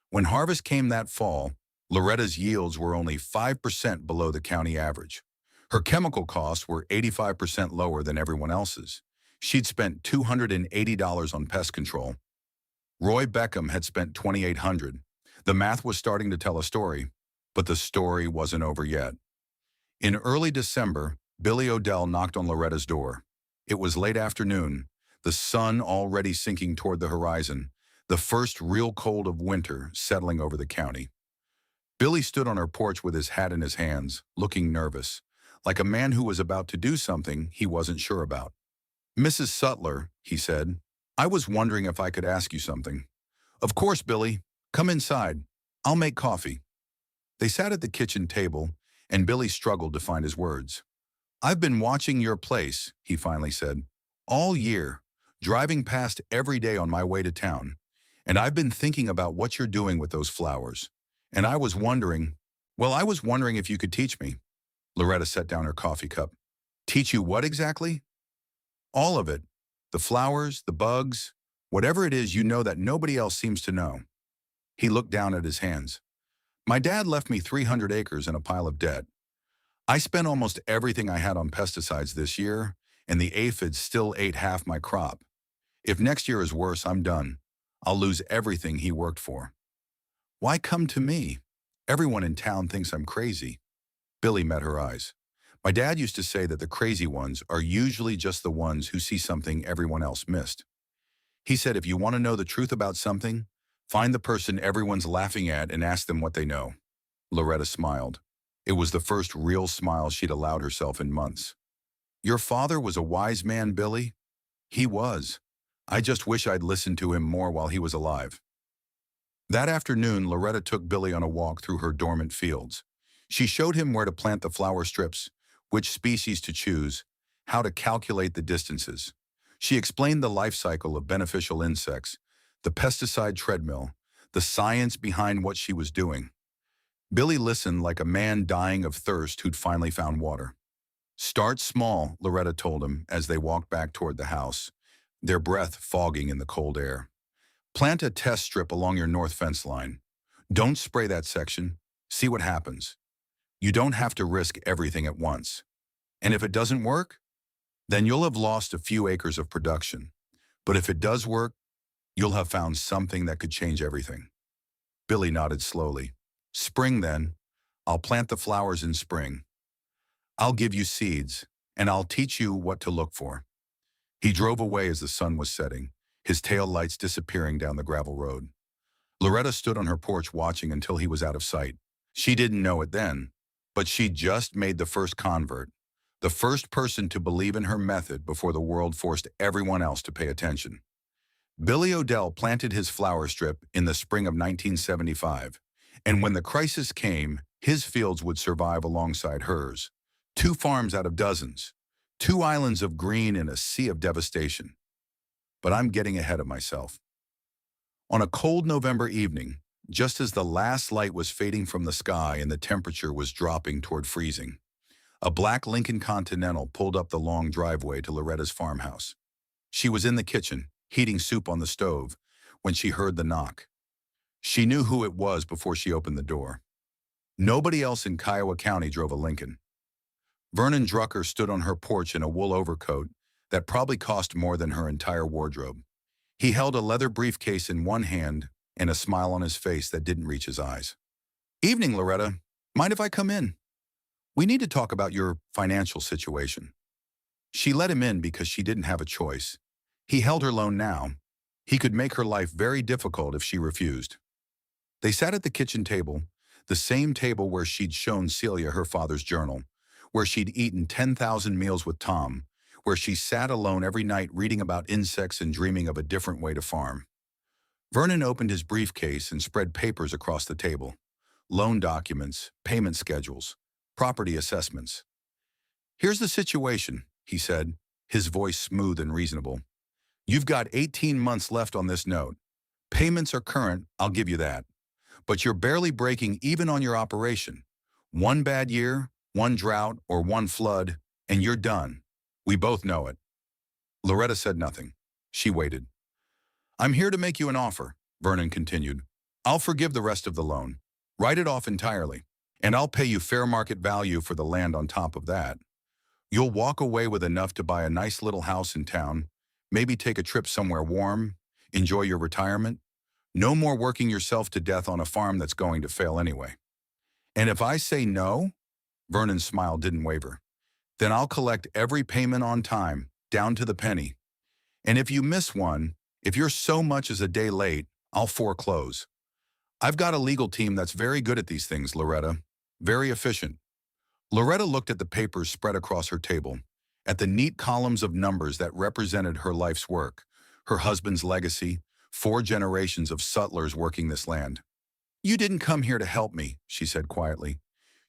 When harvest came that fall, Loretta's yields were only 5% below the county average. Her chemical costs were 85% lower than everyone else's. She'd spent $280 on pest control. Roy Beckham had spent $2,800. The math was starting to tell a story, but the story wasn't over yet. In early December, Billy Odell knocked on Loretta's door. It was late afternoon, the sun already sinking toward the horizon, the first real cold of winter settling over the county. Billy stood on her porch with his hat in his hands, looking nervous, like a man who was about to do something he wasn't sure about. "Mrs. Sutler," he said, "I was wondering if I could ask you something." "Of course, Billy. Come inside. I'll make coffee." They sat at the kitchen table, and Billy struggled to find his words. "I've been watching your place," he finally said, "all year, driving past every day on my way to town. And I've been thinking about what you're doing with those flowers. And I was wondering if you could teach me." Loretta set down her coffee cup. "Teach you what exactly?" "All of it. The flowers, the bugs, whatever it is you know that nobody else seems to know." He looked down at his hands. "My dad left me 300 acres and a pile of debt. I spent almost everything I had on pesticides this year, and the aphids still ate half my crop. If next year is worse, I'm done. I'll lose everything he worked for." "Why come to me? Everyone in town thinks I'm crazy." Billy met her eyes. "My dad used to say that the crazy ones are usually just the ones who see something everyone else missed. He said if you want to know the truth about something, find the person everyone's laughing at and ask them what they know." Loretta smiled. It was the first real smile she'd allowed herself in months. "Your father was a wise man, Billy?" "He was. I just wish I'd listened to him more while he was alive." That afternoon, Loretta took Billy on a walk through her dormant fields. She showed him where to plant the flower strips, which species to choose, how to calculate the distances. She explained the life cycle of beneficial insects, the pesticide treadmill, the science behind what she was doing. Billy listened like a man dying of thirst who'd finally found water. "Start small," Loretta told him as they walked back toward the house, their breath fogging in the cold air. "Plant a test strip along your north fence line. Don't spray that section. See what happens. You don't have to risk everything at once. And if it doesn't work, then you'll have lost a few acres of production. But if it does work, you'll have found something that could change everything." Billy nodded slowly. "Spring, then. I'll plant the flowers in spring. I'll give you seeds, and I'll teach you what to look for." He drove away as the sun was setting, his tail lights disappearing down the gravel road. Loretta stood on her porch watching until he was out of sight. She didn't know it then, but she'd just made the first convert, the first person to believe in her method before the world forced everyone else to pay attention. Billy Odell planted his flower strip in the spring of 1975, and when the crisis came, his fields would survive alongside hers. 2 farms out of dozens, 2 islands of green in a sea of devastation. But I'm getting ahead of myself. On a cold November evening, just as the last light was fading from the sky and the temperature was dropping toward freezing, a black Lincoln Continental pulled up the long driveway to Loretta's farmhouse. She was in the kitchen, heating soup on the stove, when she heard the knock. She knew who it was before she opened the door. Nobody else in Kiowa County drove a Lincoln. Vernon Drucker stood on her porch in a wool overcoat that probably cost more than her entire wardrobe. He held a leather briefcase in one hand and a smile on his face that didn't reach his eyes. "Evening, Loretta. Mind if I come in? We need to talk about your financial situation." She let him in because she didn't have a choice. He held her loan now. He could make her life very difficult if she refused. They sat at the kitchen table, the same table where she'd shown Celia her father's journal, where she'd eaten 10,000 meals with Tom, where she sat alone every night reading about insects and dreaming of a different way to farm. Vernon opened his briefcase and spread papers across the table. Loan documents, payment schedules, property assessments. "Here's the situation," he said, his voice smooth and reasonable. "You've got 18 months left on this note. Payments are current, I'll give you that. But you're barely breaking even on your operation. One bad year, one drought, or one flood, and you're done. We both know it." Loretta said nothing. She waited. "I'm here to make you an offer," Vernon continued. "I'll forgive the rest of the loan. Write it off entirely. And I'll pay you fair market value for the land on top of that. You'll walk away with enough to buy a nice little house in town, maybe take a trip somewhere warm, enjoy your retirement. No more working yourself to death on a farm that's going to fail anyway. And if I say no," Vernon's smile didn't waver, "then I'll collect every payment on time, down to the penny. And if you miss one, if you're so much as a day late, I'll foreclose. I've got a legal team that's very good at these things, Loretta. Very efficient." Loretta looked at the papers spread across her table, at the neat columns of numbers that represented her life's work, her husband's legacy, 4 generations of sutlers working this land. "You didn't come here to help me," she said quietly.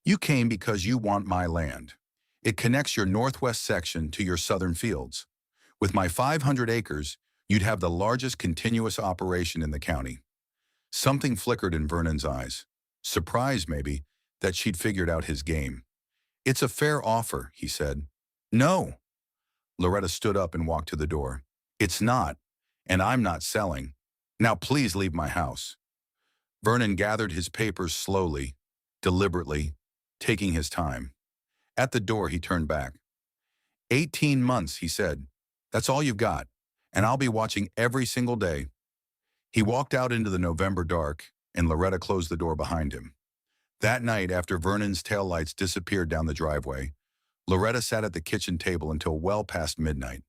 "You came because you want my land. It connects your northwest section to your southern fields. With my 500 acres, you'd have the largest continuous operation in the county. Something flickered in Vernon's eyes. Surprise, maybe, that she'd figured out his game. "It's a fair offer," he said. "No." Loretta stood up and walked to the door. "It's not, and I'm not selling. Now please leave my house." Vernon gathered his papers slowly, deliberately, taking his time. At the door, he turned back. 18 months, he said. "That's all you've got, and I'll be watching every single day." He walked out into the November dark, and Loretta closed the door behind him. That night, after Vernon's taillights disappeared down the driveway, Loretta sat at the kitchen table until well past midnight.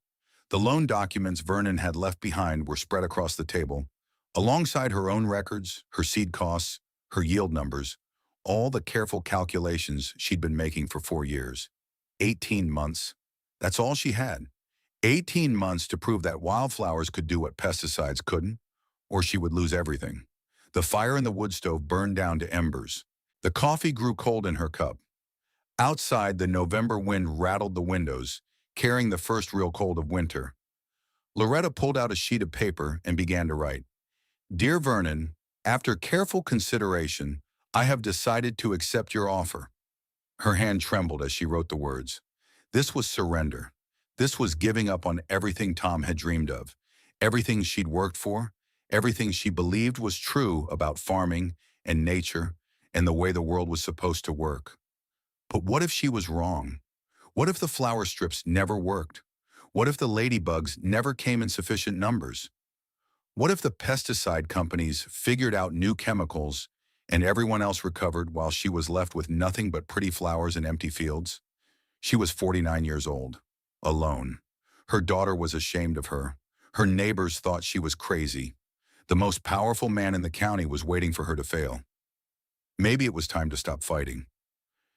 The loan documents Vernon had left behind were spread across the table, alongside her own records, her seed costs, her yield numbers, all the careful calculations she'd been making for 4 years. 18 months. That's all she had. 18 months to prove that wildflowers could do what pesticides couldn't, or she would lose everything. The fire in the wood stove burned down to embers. The coffee grew cold in her cup. Outside, the November wind rattled the windows, carrying the first real cold of winter. Loretta pulled out a sheet of paper and began to write. "Dear Vernon, after careful consideration, I have decided to accept your offer." Her hand trembled as she wrote the words. This was surrender. This was giving up on everything Tom had dreamed of, everything she'd worked for, everything she believed was true about farming and nature and the way the world was supposed to work. But what if she was wrong? What if the flower strips never worked? What if the ladybugs never came in sufficient numbers? What if the pesticide companies figured out new chemicals and everyone else recovered while she was left with nothing but pretty flowers and empty fields? She was 49 years old, alone. Her daughter was ashamed of her. Her neighbors thought she was crazy. The most powerful man in the county was waiting for her to fail. Maybe it was time to stop fighting.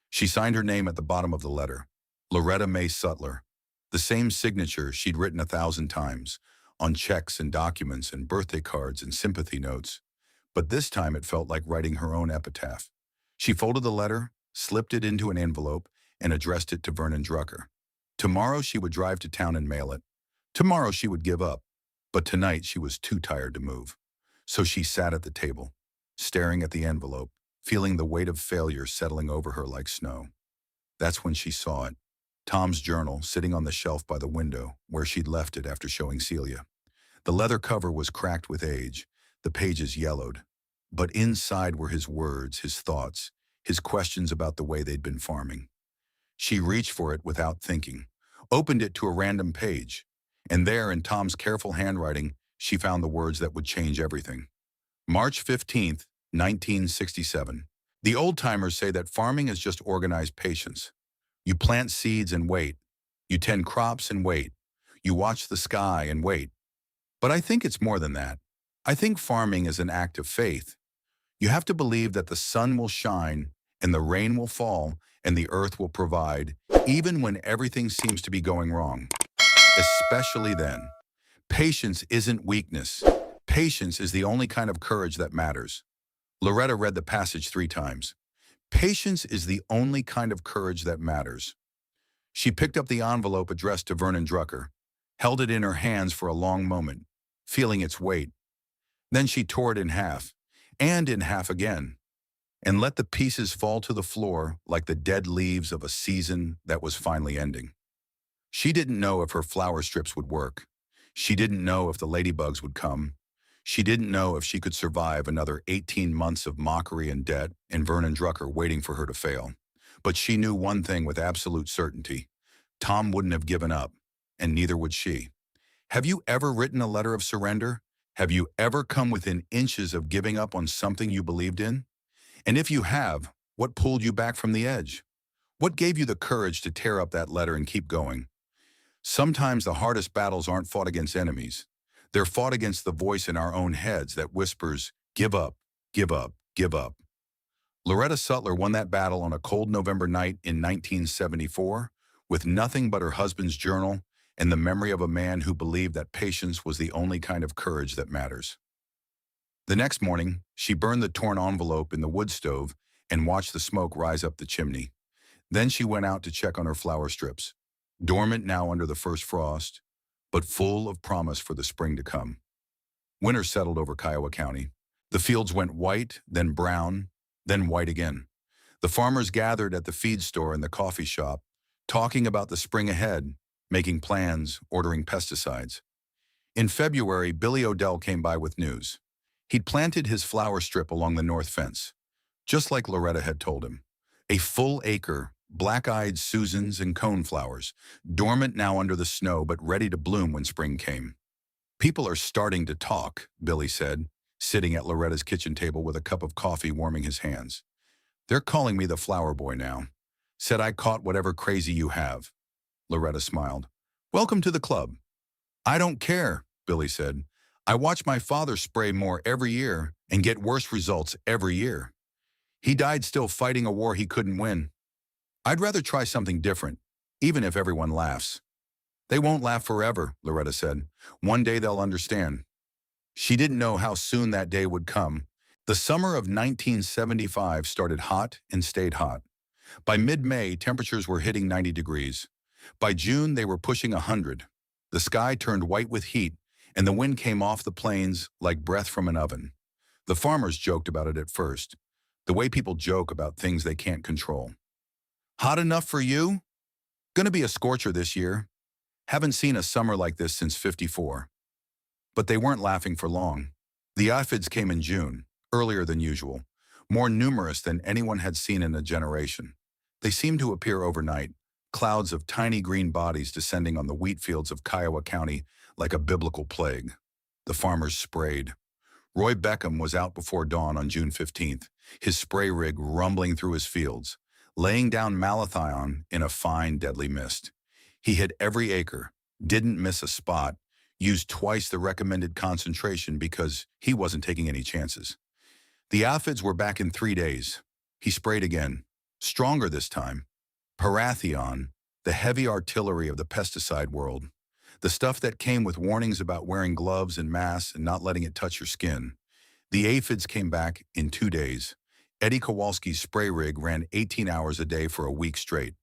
She signed her name at the bottom of the letter, Loretta May Sutler, the same signature she'd written 1,000 times, on checks and documents and birthday cards and sympathy notes. But this time it felt like writing her own epitaph. She folded the letter, slipped it into an envelope, and addressed it to Vernon Drucker. Tomorrow she would drive to town and mail it. Tomorrow she would give up. But tonight she was too tired to move. So she sat at the table, staring at the envelope, feeling the weight of failure settling over her like snow. That's when she saw it. Tom's journal sitting on the shelf by the window where she'd left it after showing Celia. The leather cover was cracked with age, the pages yellowed. But inside were his words, his thoughts, his questions about the way they'd been farming. She reached for it without thinking, opened it to a random page, and there in Tom's careful handwriting, she found the words that would change everything. March 15th, 1967. The old-timers say that farming is just organized patience. You plant seeds and wait. You tend crops and wait. You watch the sky and wait. But I think it's more than that. I think farming is an act of faith. You have to believe that the sun will shine and the rain will fall and the earth will provide, even when everything seems to be going wrong. Especially then. Patience isn't weakness. Patience is the only kind of courage that matters. Loretta read the passage 3 times. Patience is the only kind of courage that matters. She picked up the envelope addressed to Vernon Drucker, held it in her hands for a long moment, feeling its weight. Then she tore it in half, and in half again, and let the pieces fall to the floor like the dead leaves of a season that was finally ending. She didn't know if her flower strips would work. She didn't know if the ladybugs would come. She didn't know if she could survive another 18 months of mockery and debt and Vernon Drucker waiting for her to fail. But she knew one thing with absolute certainty. Tom wouldn't have given up, and neither would she. Have you ever written a letter of surrender? Have you ever come within inches of giving up on something you believed in? And if you have, what pulled you back from the edge? What gave you the courage to tear up that letter and keep going? Sometimes the hardest battles aren't fought against enemies. They're fought against the voice in our own heads that whispers, give up, give up, give up. Loretta Sutler won that battle on a cold November night in 1974 with nothing but her husband's journal and the memory of a man who believed that patience was the only kind of courage that matters. The next morning, she burned the torn envelope in the wood stove and watched the smoke rise up the chimney. Then she went out to check on her flower strips, dormant now under the first frost, but full of promise for the spring to come. Winter settled over Kiowa County. The fields went white, then brown, then white again. The farmers gathered at the feed store and the coffee shop, talking about the spring ahead, making plans, ordering pesticides. In February, Billy Odell came by with news. He'd planted his flower strip along the north fence, just like Loretta had told him. A full acre, black-eyed Susans and coneflowers, dormant now under the snow but ready to bloom when spring came. "People are starting to talk," Billy said, sitting at Loretta's kitchen table with a cup of coffee warming his hands. "They're calling me the flower boy now. Said I caught whatever crazy you have." Loretta smiled. "Welcome to the club." "I don't care," Billy said. "I watch my father spray more every year and get worse results every year. He died still fighting a war he couldn't win. I'd rather try something different, even if everyone laughs." "They won't laugh forever," Loretta said. "One day they'll understand." She didn't know how soon that day would come. The summer of 1975 started hot and stayed hot. By mid-May, temperatures were hitting 90 degrees. By June, they were pushing 100. The sky turned white with heat, and the wind came off the plains like breath from an oven. The farmers joked about it at first, the way people joke about things they can't control. "Hot enough for you? Gonna be a scorcher this year. Haven't seen a summer like this since '54. But they weren't laughing for long. The aphids came in June, earlier than usual, more numerous than anyone had seen in a generation. They seemed to appear overnight, clouds of tiny green bodies descending on the wheat fields of Kiowa County like a biblical plague. The farmers sprayed. Roy Beckham was out before dawn on June 15th, his spray rig rumbling through his fields, laying down malathion in a fine, deadly mist. He hit every acre, didn't miss a spot, used twice the recommended concentration because he wasn't taking any chances. The aphids were back in 3 days. He sprayed again, stronger this time. Parathion, the heavy artillery of the pesticide world. The stuff that came with warnings about wearing gloves and masks and not letting it touch your skin. The aphids came back in 2 days. Eddie Kowalski's spray rig ran 18 hours a day for a week straight.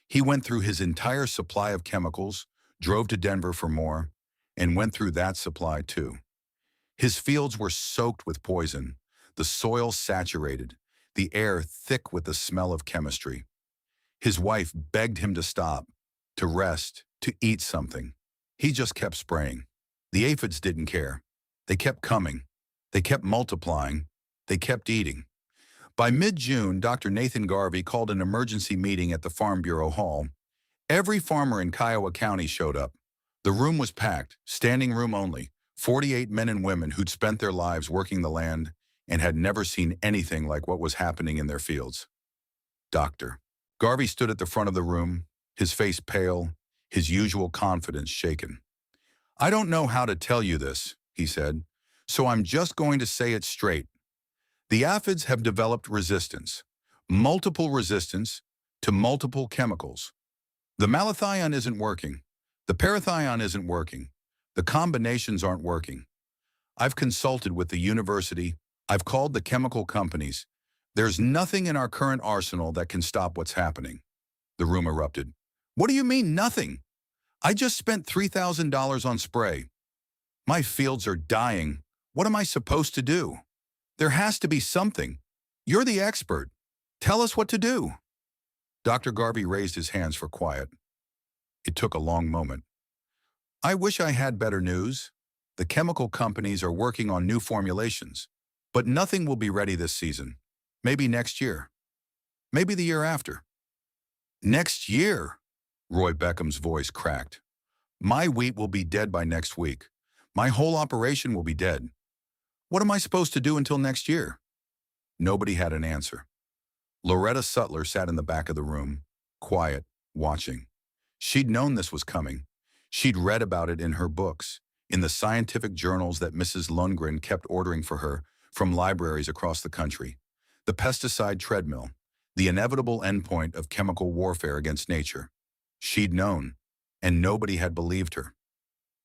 He went through his entire supply of chemicals, drove to Denver for more, and went through that supply too. His fields were soaked with poison, the soil saturated, the air thick with the smell of chemistry. His wife begged him to stop, to rest, to eat something. He just kept spraying. The aphids didn't care. They kept coming. They kept multiplying. They kept eating. By mid-June, Dr. Nathan Garvey called an emergency meeting at the Farm Bureau Hall. Every farmer in Kiowa County showed up. The room was packed, standing room only, 48 men and women who'd spent their lives working the land and had never seen anything like what was happening in their fields. Doctor. Garvey stood at the front of the room, his face pale, his usual confidence shaken. "I don't know how to tell you this," he said, "so I'm just going to say it straight. The aphids have developed resistance, multiple resistance to multiple chemicals. The malathion isn't working. The parathion isn't working. The combinations aren't working. I've consulted with the university. I've called the chemical companies. There's nothing in our current arsenal that can stop what's happening." The room erupted. "What do you mean, nothing? I just spent $3,000 on spray. My fields are dying. What am I supposed to do? There has to be something. You're the expert. Tell us what to do." Dr. Garvey raised his hands for quiet. It took a long moment. "I wish I had better news. The chemical companies are working on new formulations, but nothing will be ready this season. Maybe next year. Maybe the year after." "Next year?" Roy Beckham's voice cracked. "My wheat will be dead by next week. My whole operation will be dead. What am I supposed to do until next year?" Nobody had an answer. Loretta Sutler sat in the back of the room, quiet, watching. She'd known this was coming. She'd read about it in her books, in the scientific journals that Mrs. Lundgren kept ordering for her from libraries across the country. The pesticide treadmill, the inevitable endpoint of chemical warfare against nature. She'd known, and nobody had believed her.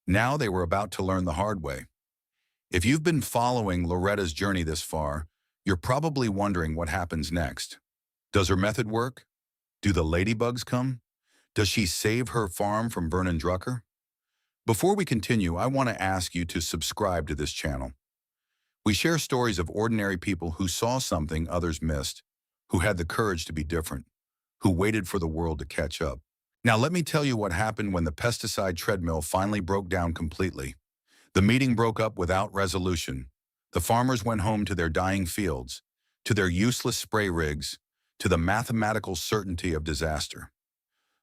Now they were about to learn the hard way. If you've been following Loretta's journey this far, you're probably wondering what happens next. Does her method work? Do the ladybugs come? Does she save her farm from Vernon Drucker? Before we continue, I want to ask you to subscribe to this channel. We share stories of ordinary people who saw something others missed, who had the courage to be different, who waited for the world to catch up. Now let me tell you what happened when the pesticide treadmill finally broke down completely. The meeting broke up without resolution. The farmers went home to their dying fields, to their useless spray rigs, to the mathematical certainty of disaster.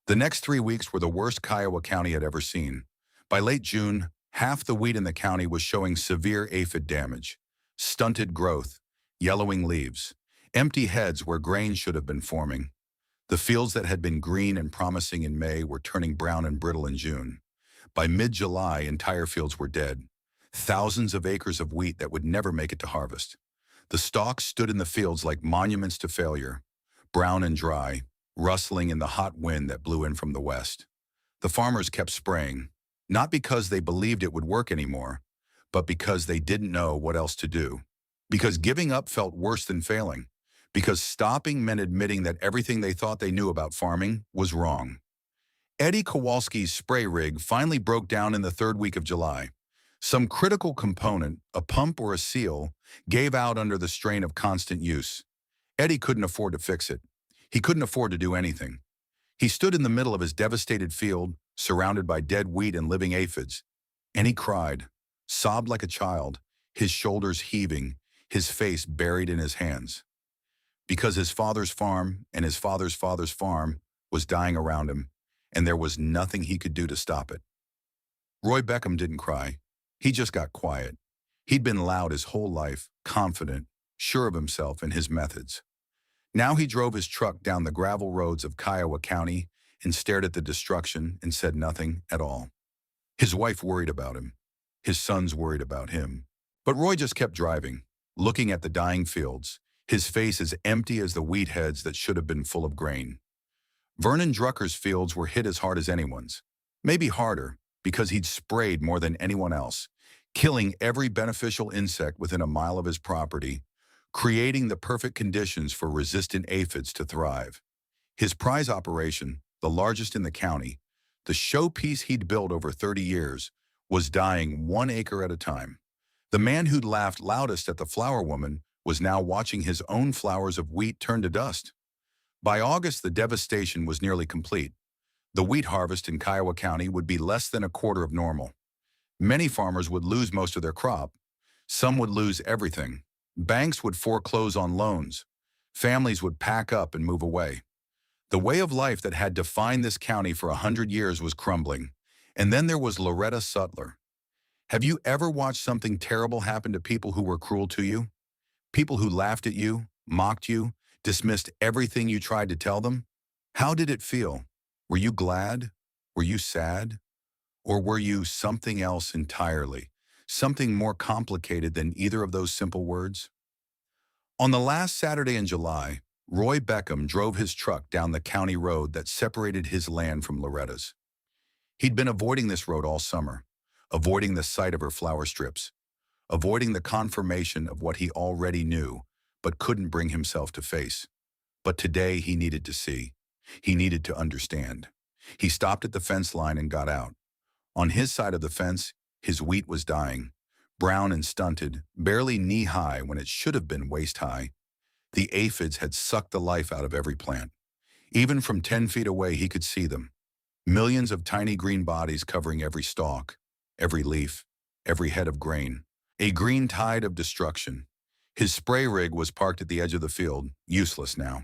The next 3 weeks were the worst Kiowa County had ever seen. By late June, half the wheat in the county was showing severe aphid damage, stunted growth, yellowing leaves, empty heads where grain should have been forming. The fields that had been green and promising in May were turning brown and brittle in June. By mid-July, entire fields were dead. Thousands of acres of wheat that would never make it to harvest. The stalks stood in the fields like monuments to failure, brown and dry, rustling in the hot wind that blew in from the west. The farmers kept spraying, not because they believed it would work anymore, but because they didn't know what else to do. Because giving up felt worse than failing. Because stopping meant admitting that everything they thought they knew about farming was wrong. Eddie Kowalski's spray rig finally broke down in the third week of July. Some critical component, a pump or a seal, gave out under the strain of constant use. Eddie couldn't afford to fix it. He couldn't afford to do anything. He stood in the middle of his devastated field, surrounded by dead wheat and living aphids, and he cried, sobbed like a child, his shoulders heaving, his face buried in his hands. Because his father's farm and his father's father's farm was dying around him, and there was nothing he could do to stop it. Roy Beckham didn't cry. He just got quiet. He'd been loud his whole life, confident, sure of himself and his methods. Now he drove his truck down the gravel roads of Kiowa County and stared at the destruction and said nothing at all. His wife worried about him. His sons worried about him. But Roy just kept driving, looking at the dying fields, his face as empty as the wheat heads that should have been full of grain. Vernon Drucker's fields were hit as hard as anyone's, maybe harder, because he'd sprayed more than anyone else, killing every beneficial insect within a mile of his property, creating the perfect conditions for resistant aphids to thrive. His prize operation, the largest in the county, the showpiece he'd built over 30 years, was dying 1 acre at a time. The man who'd laughed loudest at the flower woman was now watching his own flowers of wheat turn to dust. By August, the devastation was nearly complete. The wheat harvest in Kiowa County would be less than a quarter of normal. Many farmers would lose most of their crop. Some would lose everything. Banks would foreclose on loans. Families would pack up and move away. The way of life that had defined this county for 100 years was crumbling. And then there was Loretta Sutler. Have you ever watched something terrible happen to people who were cruel to you? People who laughed at you, mocked you, dismissed everything you tried to tell them? How did it feel? Were you glad? Were you sad? Or were you something else entirely? Something more complicated than either of those simple words? On the last Saturday in July, Roy Beckham drove his truck down the county road that separated his land from Loretta's. He'd been avoiding this road all summer, avoiding the sight of her flower strips, avoiding the confirmation of what he already knew, but couldn't bring himself to face. But today he needed to see. He needed to understand. He stopped at the fence line and got out. On his side of the fence, his wheat was dying, brown and stunted, barely knee-high when it should have been waist-high. The aphids had sucked the life out of every plant. Even from 10 feet away, he could see them. Millions of tiny green bodies covering every stalk, every leaf, every head of grain. A green tide of destruction. His spray rig was parked at the edge of the field, useless now.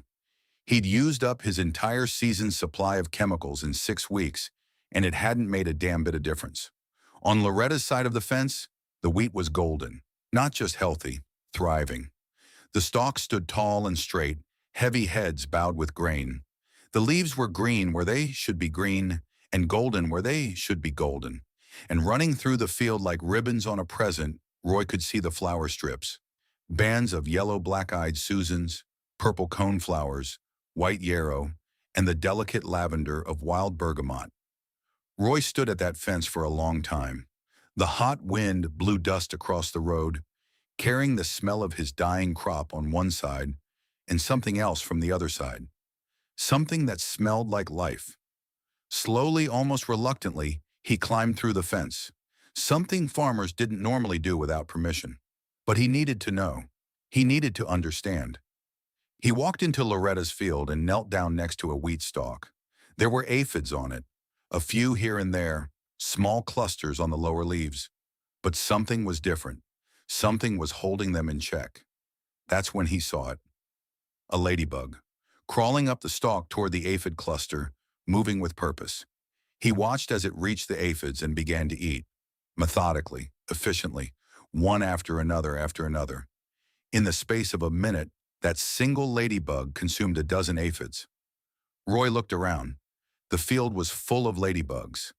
He'd used up his entire season's supply of chemicals in 6 weeks, and it hadn't made a damn bit of difference. On Loretta's side of the fence, the wheat was golden, not just healthy, thriving. The stalks stood tall and straight, heavy heads bowed with grain. The leaves were green where they should be green, and golden where they should be golden. And running through the field like ribbons on a present, Roy could see the flower strips. Bands of yellow black-eyed Susans, purple coneflowers, white yarrow, and the delicate lavender of wild bergamot. Roy stood at that fence for a long time. The hot wind blew dust across the road, carrying the smell of his dying crop on one side and something else from the other side. something that smelled like life. Slowly, almost reluctantly, he climbed through the fence, something farmers didn't normally do without permission. But he needed to know. He needed to understand. He walked into Loretta's field and knelt down next to a wheat stalk. There were aphids on it, a few here and there, small clusters on the lower leaves. But something was different. Something was holding them in check. That's when he saw it. A ladybug, crawling up the stalk toward the aphid cluster, moving with purpose. He watched as it reached the aphids and began to eat, methodically, efficiently, one after another. In the space of a minute, that single ladybug consumed a dozen aphids. Roy looked around. The field was full of ladybugs.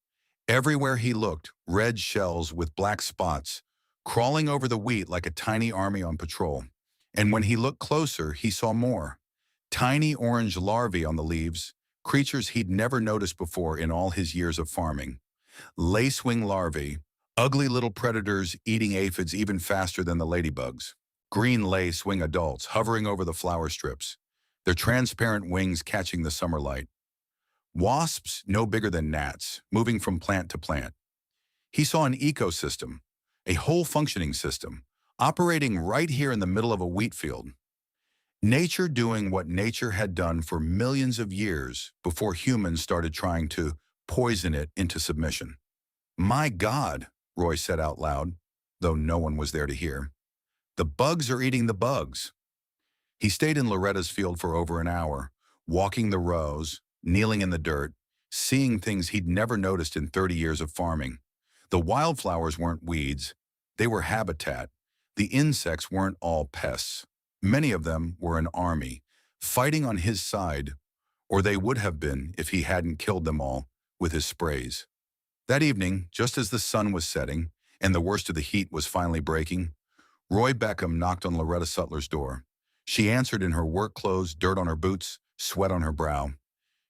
Everywhere he looked, red shells with black spots, crawling over the wheat like a tiny army on patrol. And when he looked closer, he saw more. Tiny orange larvae on the leaves, creatures he'd never noticed before in all his years of farming. Lacewing larvae, ugly little predators eating aphids even faster than the ladybugs. Green lacewing adults hovering over the flower strips, their transparent wings catching the summer light. Wasps no bigger than gnats, moving from plant to plant. He saw an ecosystem, a whole functioning system, operating right here in the middle of a wheat field. Nature doing what nature had done for millions of years before humans started trying to poison it into submission. My God, Roy said out loud, though no one was there to hear. The bugs are eating the bugs. He stayed in Loretta's field for over an hour, walking the rows, kneeling in the dirt, seeing things he'd never noticed in 30 years of farming. The wildflowers weren't weeds. They were habitat. The insects weren't all pests. Many of them were an army, fighting on his side, or they would have been if he hadn't killed them all with his sprays. That evening, just as the sun was setting and the worst of the heat was finally breaking, Roy Beckham knocked on Loretta Sutler's door. She answered in her work clothes, dirt on her boots, sweat on her brow.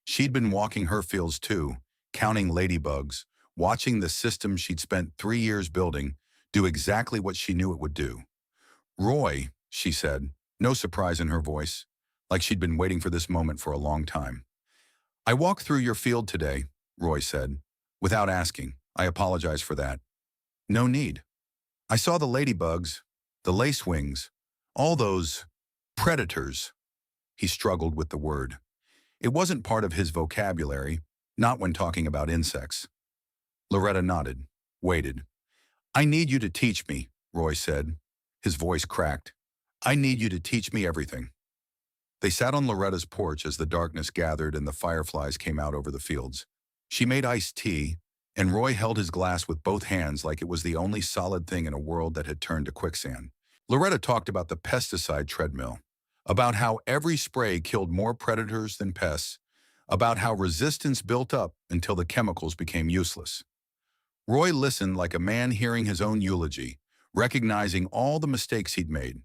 She'd been walking her fields too, counting ladybugs, watching the system she'd spent 3 years building do exactly what she knew it would do. Roy, she said, no surprise in her voice, like she'd been waiting for this moment for a long time. I walked through your field today, Roy said. Without asking, I apologize for that. No need. I saw the ladybugs, the lacewings, all those predators. He struggled with the word. It wasn't part of his vocabulary, not when talking about insects. Loretta nodded, waited. I need you to teach me, Roy said. His voice cracked. I need you to teach me everything. They sat on Loretta's porch as the darkness gathered and the fireflies came out over the fields. She made iced tea, and Roy held his glass with both hands like it was the only solid thing in a world that had turned to quicksand. Loretta talked about the pesticide treadmill, about how every spray killed more predators than pests, about how resistance built up until the chemicals became useless. Roy listened like a man hearing his own eulogy, recognizing all the mistakes he'd made.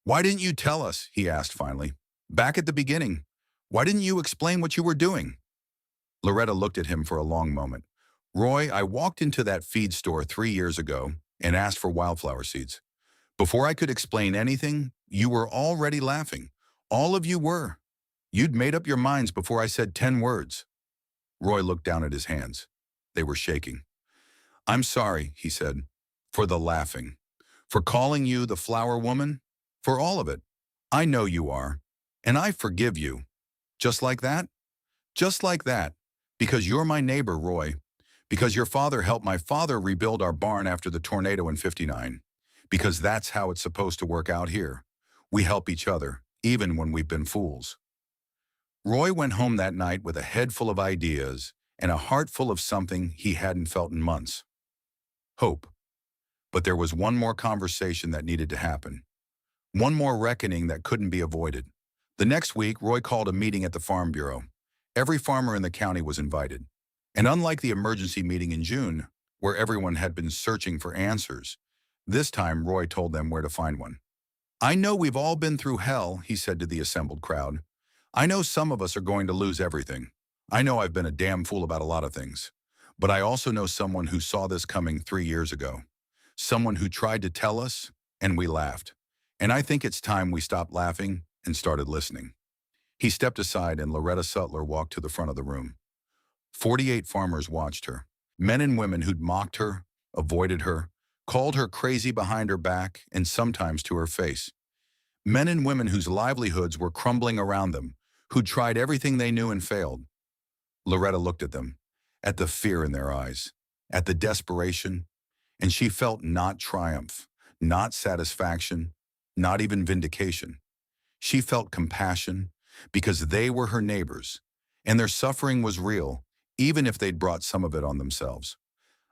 Why didn't you tell us, he asked finally. Back at the beginning, why didn't you explain what you were doing? Loretta looked at him for a long moment. Roy, I walked into that feed store 3 years ago and asked for wildflower seeds. Before I could explain anything, you were already laughing. All of you were. You'd made up your minds before I said 10 words. Roy looked down at his hands. They were shaking. I'm sorry, he said, for the laughing, for calling you the flower woman, for all of it. I know you are, and I forgive you. Just like that? Just like that. Because you're my neighbor, Roy. Because your father helped my father rebuild our barn after the tornado in '59. Because that's how it's supposed to work out here. We help each other, even when we've been fools. Roy went home that night with a head full of ideas and a heart full of something he hadn't felt in months. Hope. But there was one more conversation that needed to happen. One more reckoning that couldn't be avoided. The next week, Roy called a meeting at the Farm Bureau. Every farmer in the county was invited. And unlike the emergency meeting in June, where everyone had been searching for answers, this time Roy told them where to find one. I know we've all been through hell, he said to the assembled crowd. I know some of us are going to lose everything. I know I've been a damn fool about a lot of things. But I also know someone who saw this coming 3 years ago. Someone who tried to tell us, and we laughed. And I think it's time we stopped laughing and started listening. He stepped aside and Loretta Sutler walked to the front of the room. 48 farmers watched her. Men and women who'd mocked her, avoided her, called her crazy behind her back, and sometimes to her face. Men and women whose livelihoods were crumbling around them, who'd tried everything they knew and failed. Loretta looked at them, at the fear in their eyes, at the desperation, and she felt not triumph, not satisfaction, not even vindication. She felt compassion because they were her neighbors, and their suffering was real, even if they'd brought some of it on themselves.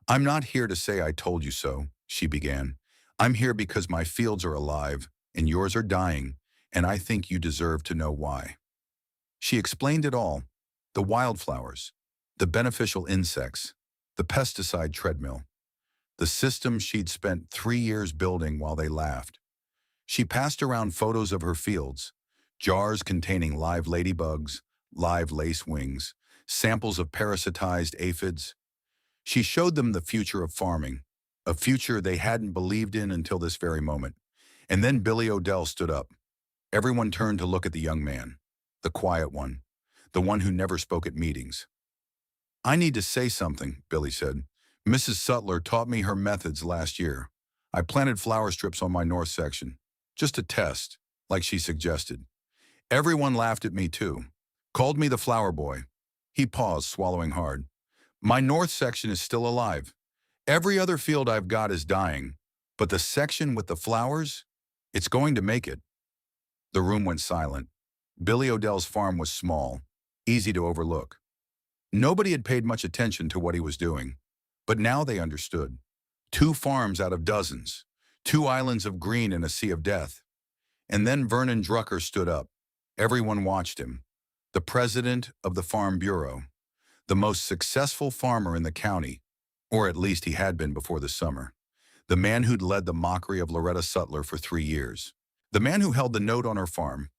"I'm not here to say I told you so," she began. "I'm here because my fields are alive, and yours are dying, and I think you deserve to know why." She explained it all: the wildflowers, the beneficial insects, the pesticide treadmill, the system she'd spent 3 years building while they laughed. She passed around photos of her fields, jars containing live ladybugs, live lacewings, samples of parasitized aphids. She showed them the future of farming, a future they hadn't believed in until this very moment. And then Billy Odell stood up. Everyone turned to look at the young man, the quiet one, the one who never spoke at meetings. "I need to say something," Billy said. "Mrs. Sutler taught me her methods last year. I planted flower strips on my north section, just a test, like she suggested. Everyone laughed at me too, called me the flower boy." He paused, swallowing hard. "My north section is still alive. Every other field I've got is dying, but the section with the flowers, it's going to make it." The room went silent. Billy Odell's farm was small, easy to overlook. Nobody had paid much attention to what he was doing, but now they understood. 2 farms out of dozens, 2 islands of green in a sea of death. And then Vernon Drucker stood up. Everyone watched him. The president of the Farm Bureau, the most successful farmer in the county, or at least he had been before the summer. The man who'd led the mockery of Loretta Sutler for 3 years. The man who held the note on her farm.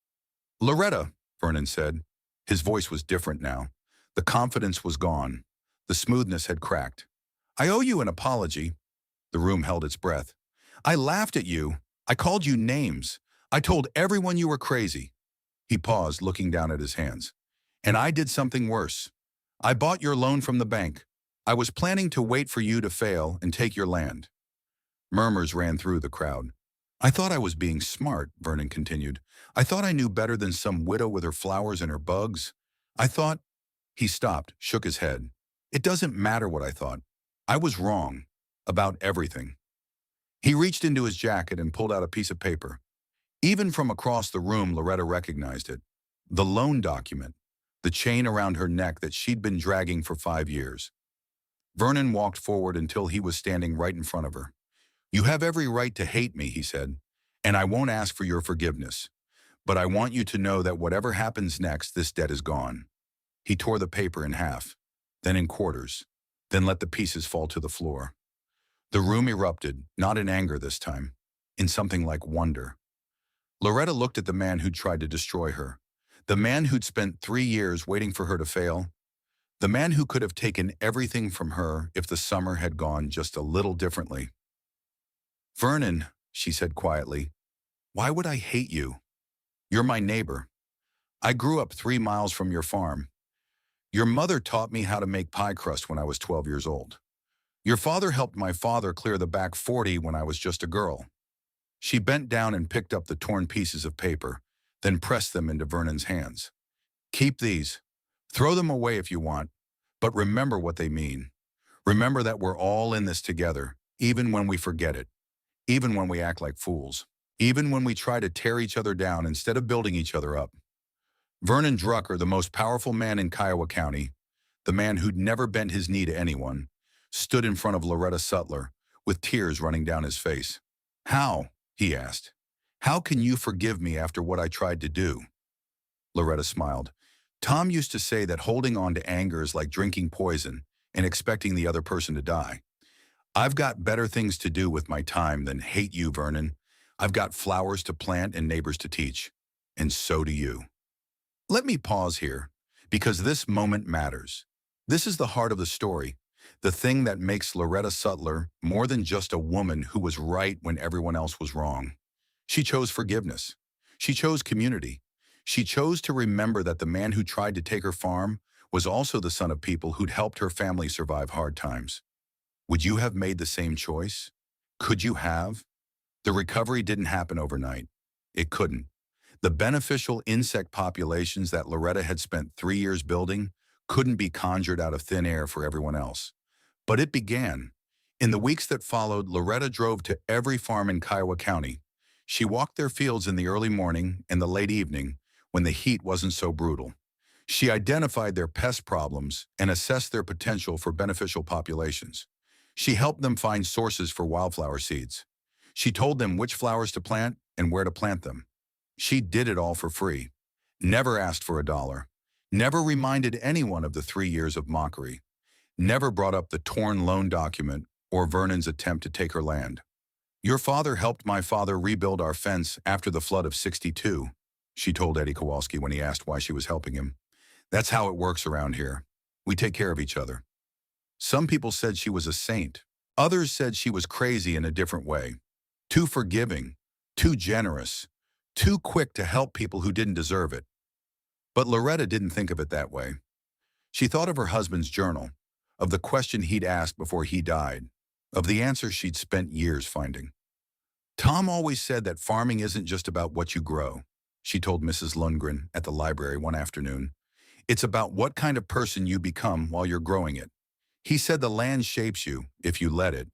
"Loretta," Vernon said. His voice was different now. The confidence was gone. The smoothness had cracked. "I owe you an apology." The room held its breath. "I laughed at you. I called you names. I told everyone you were crazy." He paused, looking down at his hands. "And I did something worse. I bought your loan from the bank. I was planning to wait for you to fail and take your land." Murmurs ran through the crowd. "I thought I was being smart," Vernon continued. "I thought I knew better than some widow with her flowers and her bugs. I thought—" He stopped, shook his head. "It doesn't matter what I thought. I was wrong. About everything." He reached into his jacket and pulled out a piece of paper. Even from across the room, Loretta recognized it. The loan document, the chain around her neck that she'd been dragging for 5 years. Vernon walked forward until he was standing right in front of her. "You have every right to hate me," he said, "and I won't ask for your forgiveness. But I want you to know that whatever happens next, this debt is gone." He tore the paper in half, then in quarters, then let the pieces fall to the floor. The room erupted, not in anger this time, in something like wonder. Loretta looked at the man who'd tried to destroy her, the man who'd spent 3 years waiting for her to fail, the man who could have taken everything from her if the summer had gone just a little differently. "Vernon," she said quietly, "why would I hate you? You're my neighbor. I grew up 3 miles from your farm. Your mother taught me how to make pie crust when I was 12 years old. Your father helped my father clear the back 40 when I was just a girl." She bent down and picked up the torn pieces of paper, then pressed them into Vernon's hands. "Keep these. Throw them away if you want, but remember what they mean. Remember that we're all in this together, even when we forget it, even when we act like fools, even when we try to tear each other down instead of building each other up." Vernon Drucker, the most powerful man in Kiowa County, the man who'd never bent his knee to anyone, stood in front of Loretta Sutler, with tears running down his face. "How?" he asked. "How can you forgive me after what I tried to do?" Loretta smiled. "Tom used to say that holding on to anger is like drinking poison and expecting the other person to die. I've got better things to do with my time than hate you, Vernon. I've got flowers to plant and neighbors to teach. And so do you." Let me pause here, because this moment matters. This is the heart of the story, the thing that makes Loretta Sutler more than just a woman who was right when everyone else was wrong. She chose forgiveness. She chose community. She chose to remember that the man who tried to take her farm was also the son of people who'd helped her family survive hard times. Would you have made the same choice? Could you have? The recovery didn't happen overnight. It couldn't. The beneficial insect populations that Loretta had spent 3 years building couldn't be conjured out of thin air for everyone else. But it began. In the weeks that followed, Loretta drove to every farm in Kiowa County. She walked their fields in the early morning and the late evening when the heat wasn't so brutal. She identified their pest problems and assessed their potential for beneficial populations. She helped them find sources for wildflower seeds. She told them which flowers to plant and where to plant them. She did it all for free. Never asked for a dollar. Never reminded anyone of the 3 years of mockery. Never brought up the torn loan document or Vernon's attempt to take her land. Your father helped my father rebuild our fence after the flood of '62, she told Eddie Kowalski when he asked why she was helping him. That's how it works around here. We take care of each other. Some people said she was a saint. Others said she was crazy in a different way. Too forgiving, too generous, too quick to help people who didn't deserve it. But Loretta didn't think of it that way. She thought of her husband's journal, of the question he'd asked before he died, of the answer she'd spent years finding. Tom always said that farming isn't just about what you grow, she told Mrs. Lundgren at the library one afternoon. It's about what kind of person you become while you're growing it. He said the land shapes you, if you let it,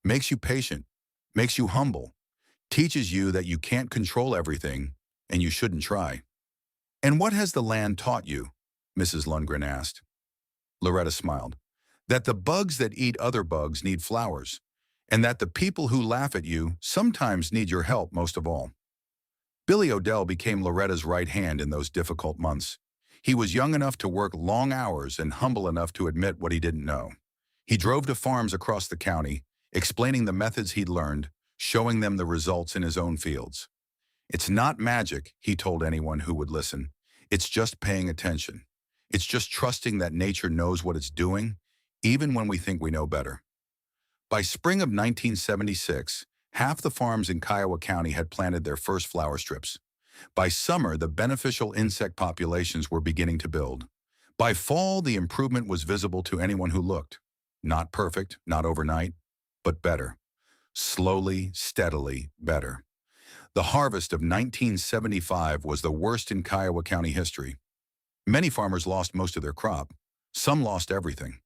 makes you patient, makes you humble, teaches you that you can't control everything and you shouldn't try. And what has the land taught you? Mrs. Lundgren asked. Loretta smiled. That the bugs that eat other bugs need flowers, and that the people who laugh at you sometimes need your help most of all. Billy Odell became Loretta's right hand in those difficult months. He was young enough to work long hours and humble enough to admit what he didn't know. He drove to farms across the county, explaining the methods he'd learned, showing them the results in his own fields. It's not magic, he told anyone who would listen. It's just paying attention. It's just trusting that nature knows what it's doing, even when we think we know better. By spring of 1976, half the farms in Kiowa County had planted their first flower strips. By summer, the beneficial insect populations were beginning to build. By fall, the improvement was visible to anyone who looked. Not perfect, not overnight, but better. Slowly, steadily, better. The harvest of 1975 was the worst in Kiowa County history. Many farmers lost most of their crop. Some lost everything.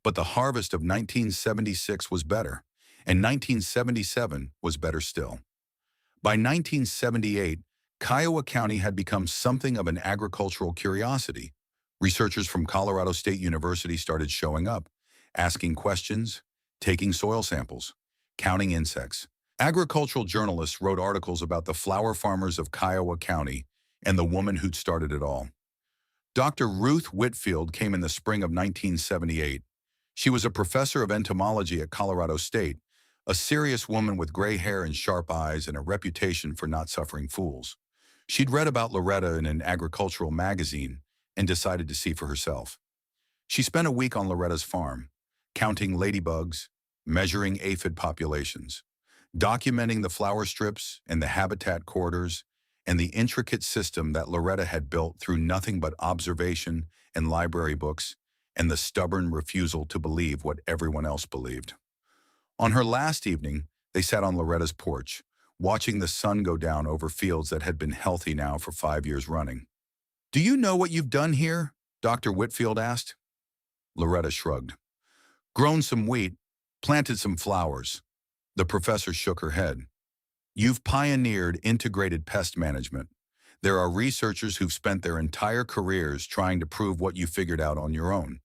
But the harvest of 1976 was better, and 1977 was better still. By 1978, Kiowa County had become something of an agricultural curiosity. Researchers from Colorado State University started showing up, asking questions, taking soil samples, counting insects. Agricultural journalists wrote articles about the flower farmers of Kiowa County and the woman who'd started it all. Dr. Ruth Whitfield came in the spring of 1978. She was a professor of entomology at Colorado State, a serious woman with gray hair and sharp eyes and a reputation for not suffering fools. She'd read about Loretta in an agricultural magazine and decided to see for herself. She spent a week on Loretta's farm, counting ladybugs, measuring aphid populations, documenting the flower strips and the habitat corridors and the intricate system that Loretta had built through nothing but observation and library books and the stubborn refusal to believe what everyone else believed. On her last evening, they sat on Loretta's porch, watching the sun go down over fields that had been healthy now for 5 years running. "Do you know what you've done here?" Dr. Whitfield asked. Loretta shrugged. "Grown some wheat, planted some flowers." The professor shook her head. "You've pioneered integrated pest management. There are researchers who've spent their entire careers trying to prove what you figured out on your own.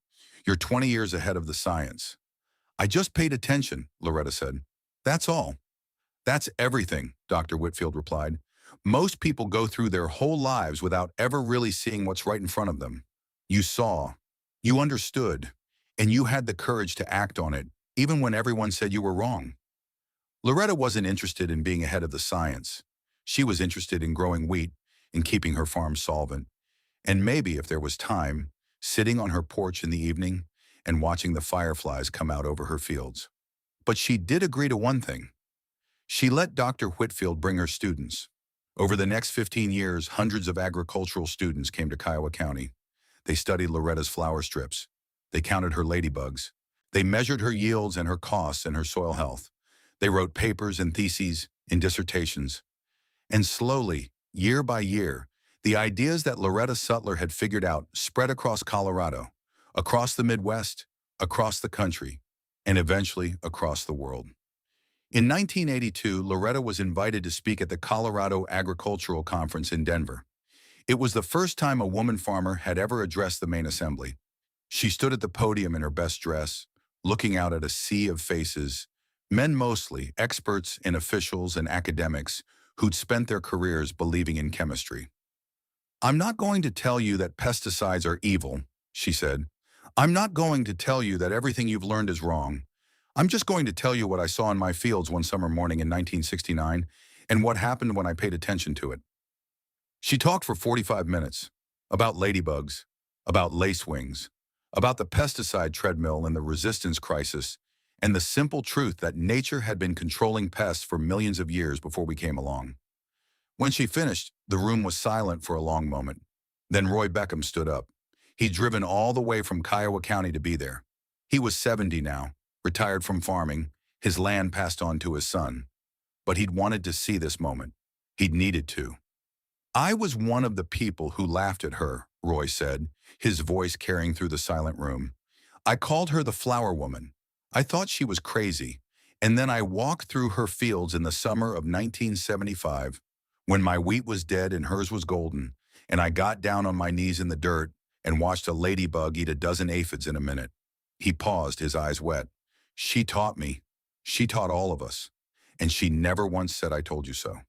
You're 20 years ahead of the science." "I just paid attention," Loretta said. "That's all." "That's everything," Dr. Whitfield replied. "Most people go through their whole lives without ever really seeing what's right in front of them. You saw, you understood, and you had the courage to act on it, even when everyone said you were wrong." Loretta wasn't interested in being ahead of the science. She was interested in growing wheat and keeping her farm solvent, and maybe, if there was time, sitting on her porch in the evening and watching the fireflies come out over her fields. But she did agree to one thing. She let Dr. Whitfield bring her students. Over the next 15 years, hundreds of agricultural students came to Kiowa County. They studied Loretta's flower strips. They counted her ladybugs. They measured her yields and her costs and her soil health. They wrote papers and theses and dissertations. And slowly, year by year, the ideas that Loretta Sutler had figured out spread across Colorado, across the Midwest, across the country, and eventually across the world. In 1982, Loretta was invited to speak at the Colorado Agricultural Conference in Denver. It was the first time a woman farmer had ever addressed the main assembly. She stood at the podium in her best dress, looking out at a sea of faces, men mostly, experts and officials and academics who'd spent their careers believing in chemistry. "I'm not going to tell you that pesticides are evil," she said. "I'm not going to tell you that everything you've learned is wrong. I'm just going to tell you what I saw in my fields one summer morning in 1969 and what happened when I paid attention to it." She talked for 45 minutes about ladybugs, about lacewings, about the pesticide treadmill and the resistance crisis, and the simple truth that nature had been controlling pests for millions of years before we came along. When she finished, the room was silent for a long moment. Then Roy Beckham stood up. He'd driven all the way from Kiowa County to be there. He was 70 now, retired from farming, his land passed on to his son. But he'd wanted to see this moment. He'd needed to. "I was one of the people who laughed at her," Roy said, his voice carrying through the silent room. "I called her the flower woman. I thought she was crazy. And then I walked through her fields in the summer of 1975, when my wheat was dead and hers was golden, and I got down on my knees in the dirt and watched a ladybug eat a dozen aphids in a minute." He paused, his eyes wet. "She taught me. She taught all of us. And she never once said, 'I told you so.'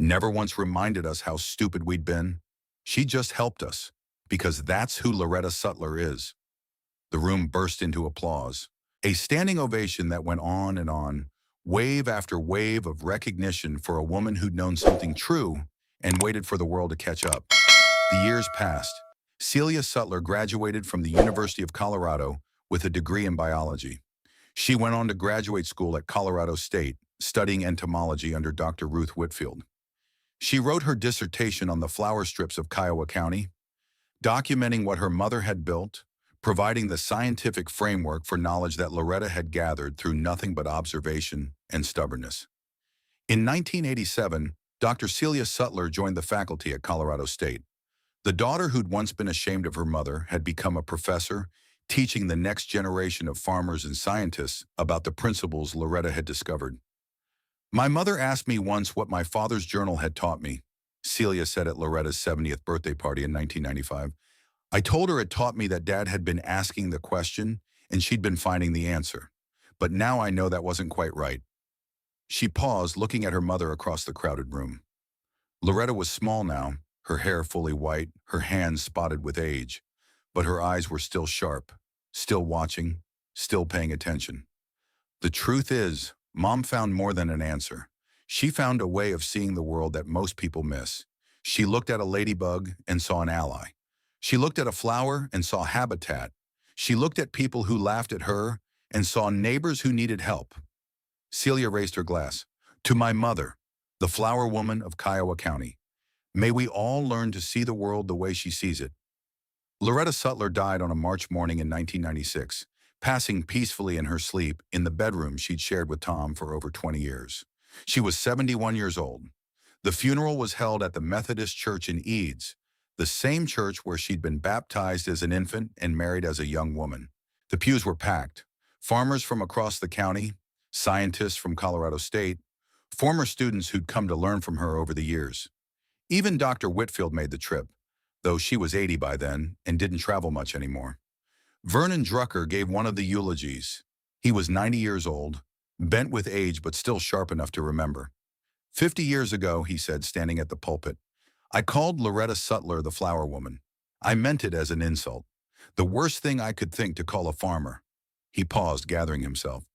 Never once reminded us how stupid we'd been. She just helped us, because that's who Loretta Sutler is." The room burst into applause, a standing ovation that went on, wave after wave of recognition for a woman who'd known something true and waited for the world to catch up. The years passed. Celia Sutler graduated from the University of Colorado with a degree in biology. She went on to graduate school at Colorado State, studying entomology under Dr. Ruth Whitfield. She wrote her dissertation on the flower strips of Kiowa County, documenting what her mother had built, providing the scientific framework for knowledge that Loretta had gathered through nothing but observation and stubbornness. In 1987, Dr. Celia Sutler joined the faculty at Colorado State. The daughter who'd once been ashamed of her mother had become a professor, teaching the next generation of farmers and scientists about the principles Loretta had discovered. "My mother asked me once what my father's journal had taught me," Celia said at Loretta's 70th birthday party in 1995. "I told her it taught me that Dad had been asking the question and she'd been finding the answer. But now I know that wasn't quite right." She paused, looking at her mother across the crowded room. Loretta was small now, her hair fully white, her hands spotted with age, but her eyes were still sharp, still watching, still paying attention. "The truth is, Mom found more than an answer. She found a way of seeing the world that most people miss. She looked at a ladybug and saw an ally. She looked at a flower and saw habitat. She looked at people who laughed at her and saw neighbors who needed help." Celia raised her glass. "To my mother, the flower woman of Kiowa County. May we all learn to see the world the way she sees it." Loretta Sutler died on a March morning in 1996, passing peacefully in her sleep in the bedroom she'd shared with Tom for over 20 years. She was 71 years old. The funeral was held at the Methodist Church in Eads, the same church where she'd been baptized as an infant and married as a young woman. The pews were packed. Farmers from across the county, scientists from Colorado State, former students who'd come to learn from her over the years. Even Dr. Whitfield made the trip, though she was 80 by then and didn't travel much anymore. Vernon Drucker gave one of the eulogies. He was 90 years old, bent with age but still sharp enough to remember. 50 years ago, he said, standing at the pulpit, "I called Loretta Sutler the flower woman. I meant it as an insult. The worst thing I could think to call a farmer." He paused, gathering himself.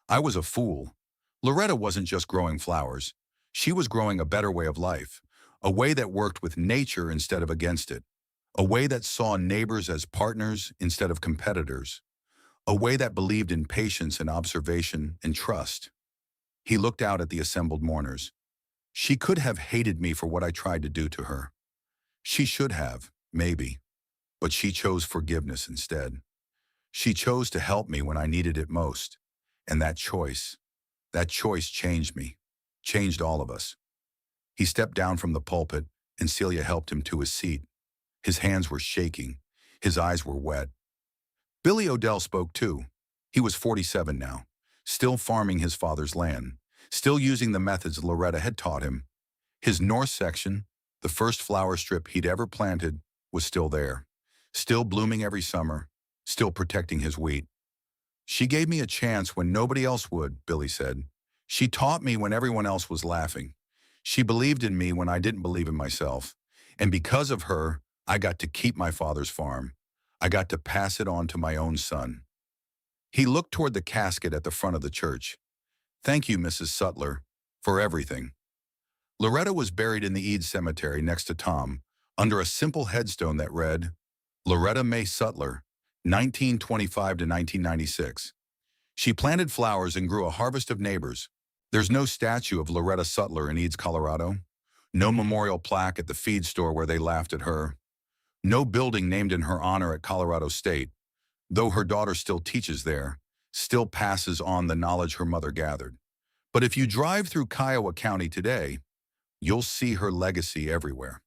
"I was a fool. Loretta wasn't just growing flowers. She was growing a better way of life, a way that worked with nature instead of against it, a way that saw neighbors as partners instead of competitors, a way that believed in patience and observation and trust." He looked out at the assembled mourners. She could have hated me for what I tried to do to her. She should have, maybe, but she chose forgiveness instead. She chose to help me when I needed it most. And that choice changed me, changed all of us. He stepped down from the pulpit, and Celia helped him to his seat. His hands were shaking. His eyes were wet. Billy Odell spoke too. He was 47 now, still farming his father's land, still using the methods Loretta had taught him. His north section, the first flower strip he'd ever planted, was still there, still blooming every summer, still protecting his wheat. She gave me a chance when nobody else would, Billy said. She taught me when everyone else was laughing. She believed in me when I didn't believe in myself. And because of her, I got to keep my father's farm. I got to pass it on to my own son. He looked toward the casket at the front of the church. Thank you, Mrs. Sutler, for everything. Loretta was buried in the Eads Cemetery next to Tom, under a simple headstone that read, Loretta May Sutler, 1925 to 1996. She planted flowers and grew a harvest of neighbors. There's no statue of Loretta Sutler in Eads, Colorado. No memorial plaque at the feed store where they laughed at her. No building named in her honor at Colorado State, though her daughter still teaches there, still passes on the knowledge her mother gathered. But if you drive through Kiowa County today, you'll see her legacy everywhere.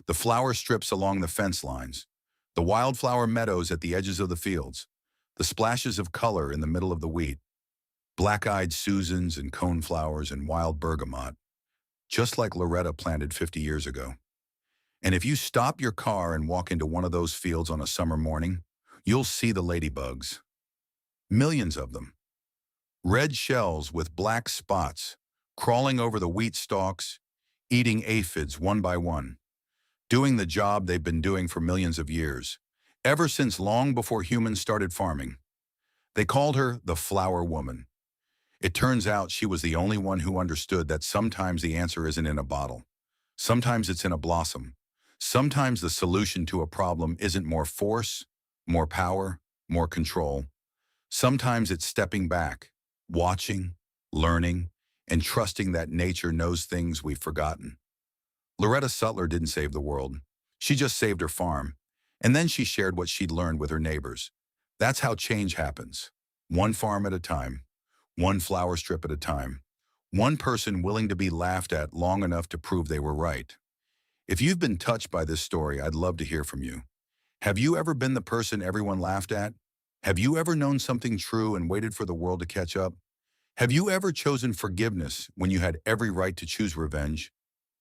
The flower strips along the fence lines, the wildflower meadows at the edges of the fields, the splashes of color in the middle of the wheat, black-eyed Susans and coneflowers and wild bergamot, just like Loretta planted 50 years ago. And if you stop your car and walk into one of those fields on a summer morning, you'll see the ladybugs. Millions of them. Red shells with black spots, crawling over the wheat stalks, eating aphids one by one, doing the job they've been doing for millions of years, ever since long before humans started farming. They called her the Flower Woman. It turns out she was the only one who understood that sometimes the answer isn't in a bottle. Sometimes it's in a blossom. Sometimes the solution to a problem isn't more force, more power, more control. Sometimes it's stepping back, watching, learning, and trusting that nature knows things we've forgotten. Loretta Sutler didn't save the world. She just saved her farm. And then she shared what she'd learned with her neighbors. That's how change happens. One farm at a time. One flower strip at a time. One person willing to be laughed at long enough to prove they were right. If you've been touched by this story, I'd love to hear from you. Have you ever been the person everyone laughed at? Have you ever known something true and waited for the world to catch up? Have you ever chosen forgiveness when you had every right to choose revenge?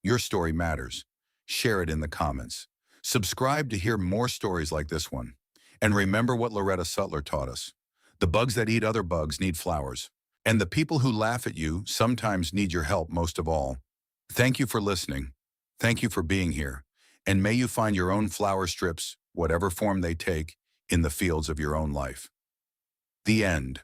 Your story matters. Share it in the comments. Subscribe to hear more stories like this one. And remember what Loretta Sutler taught us. The bugs that eat other bugs need flowers. And the people who laugh at you sometimes need your help most of all. Thank you for listening. Thank you for being here. And may you find your own flower strips, whatever form they take, in the fields of your own life. The end.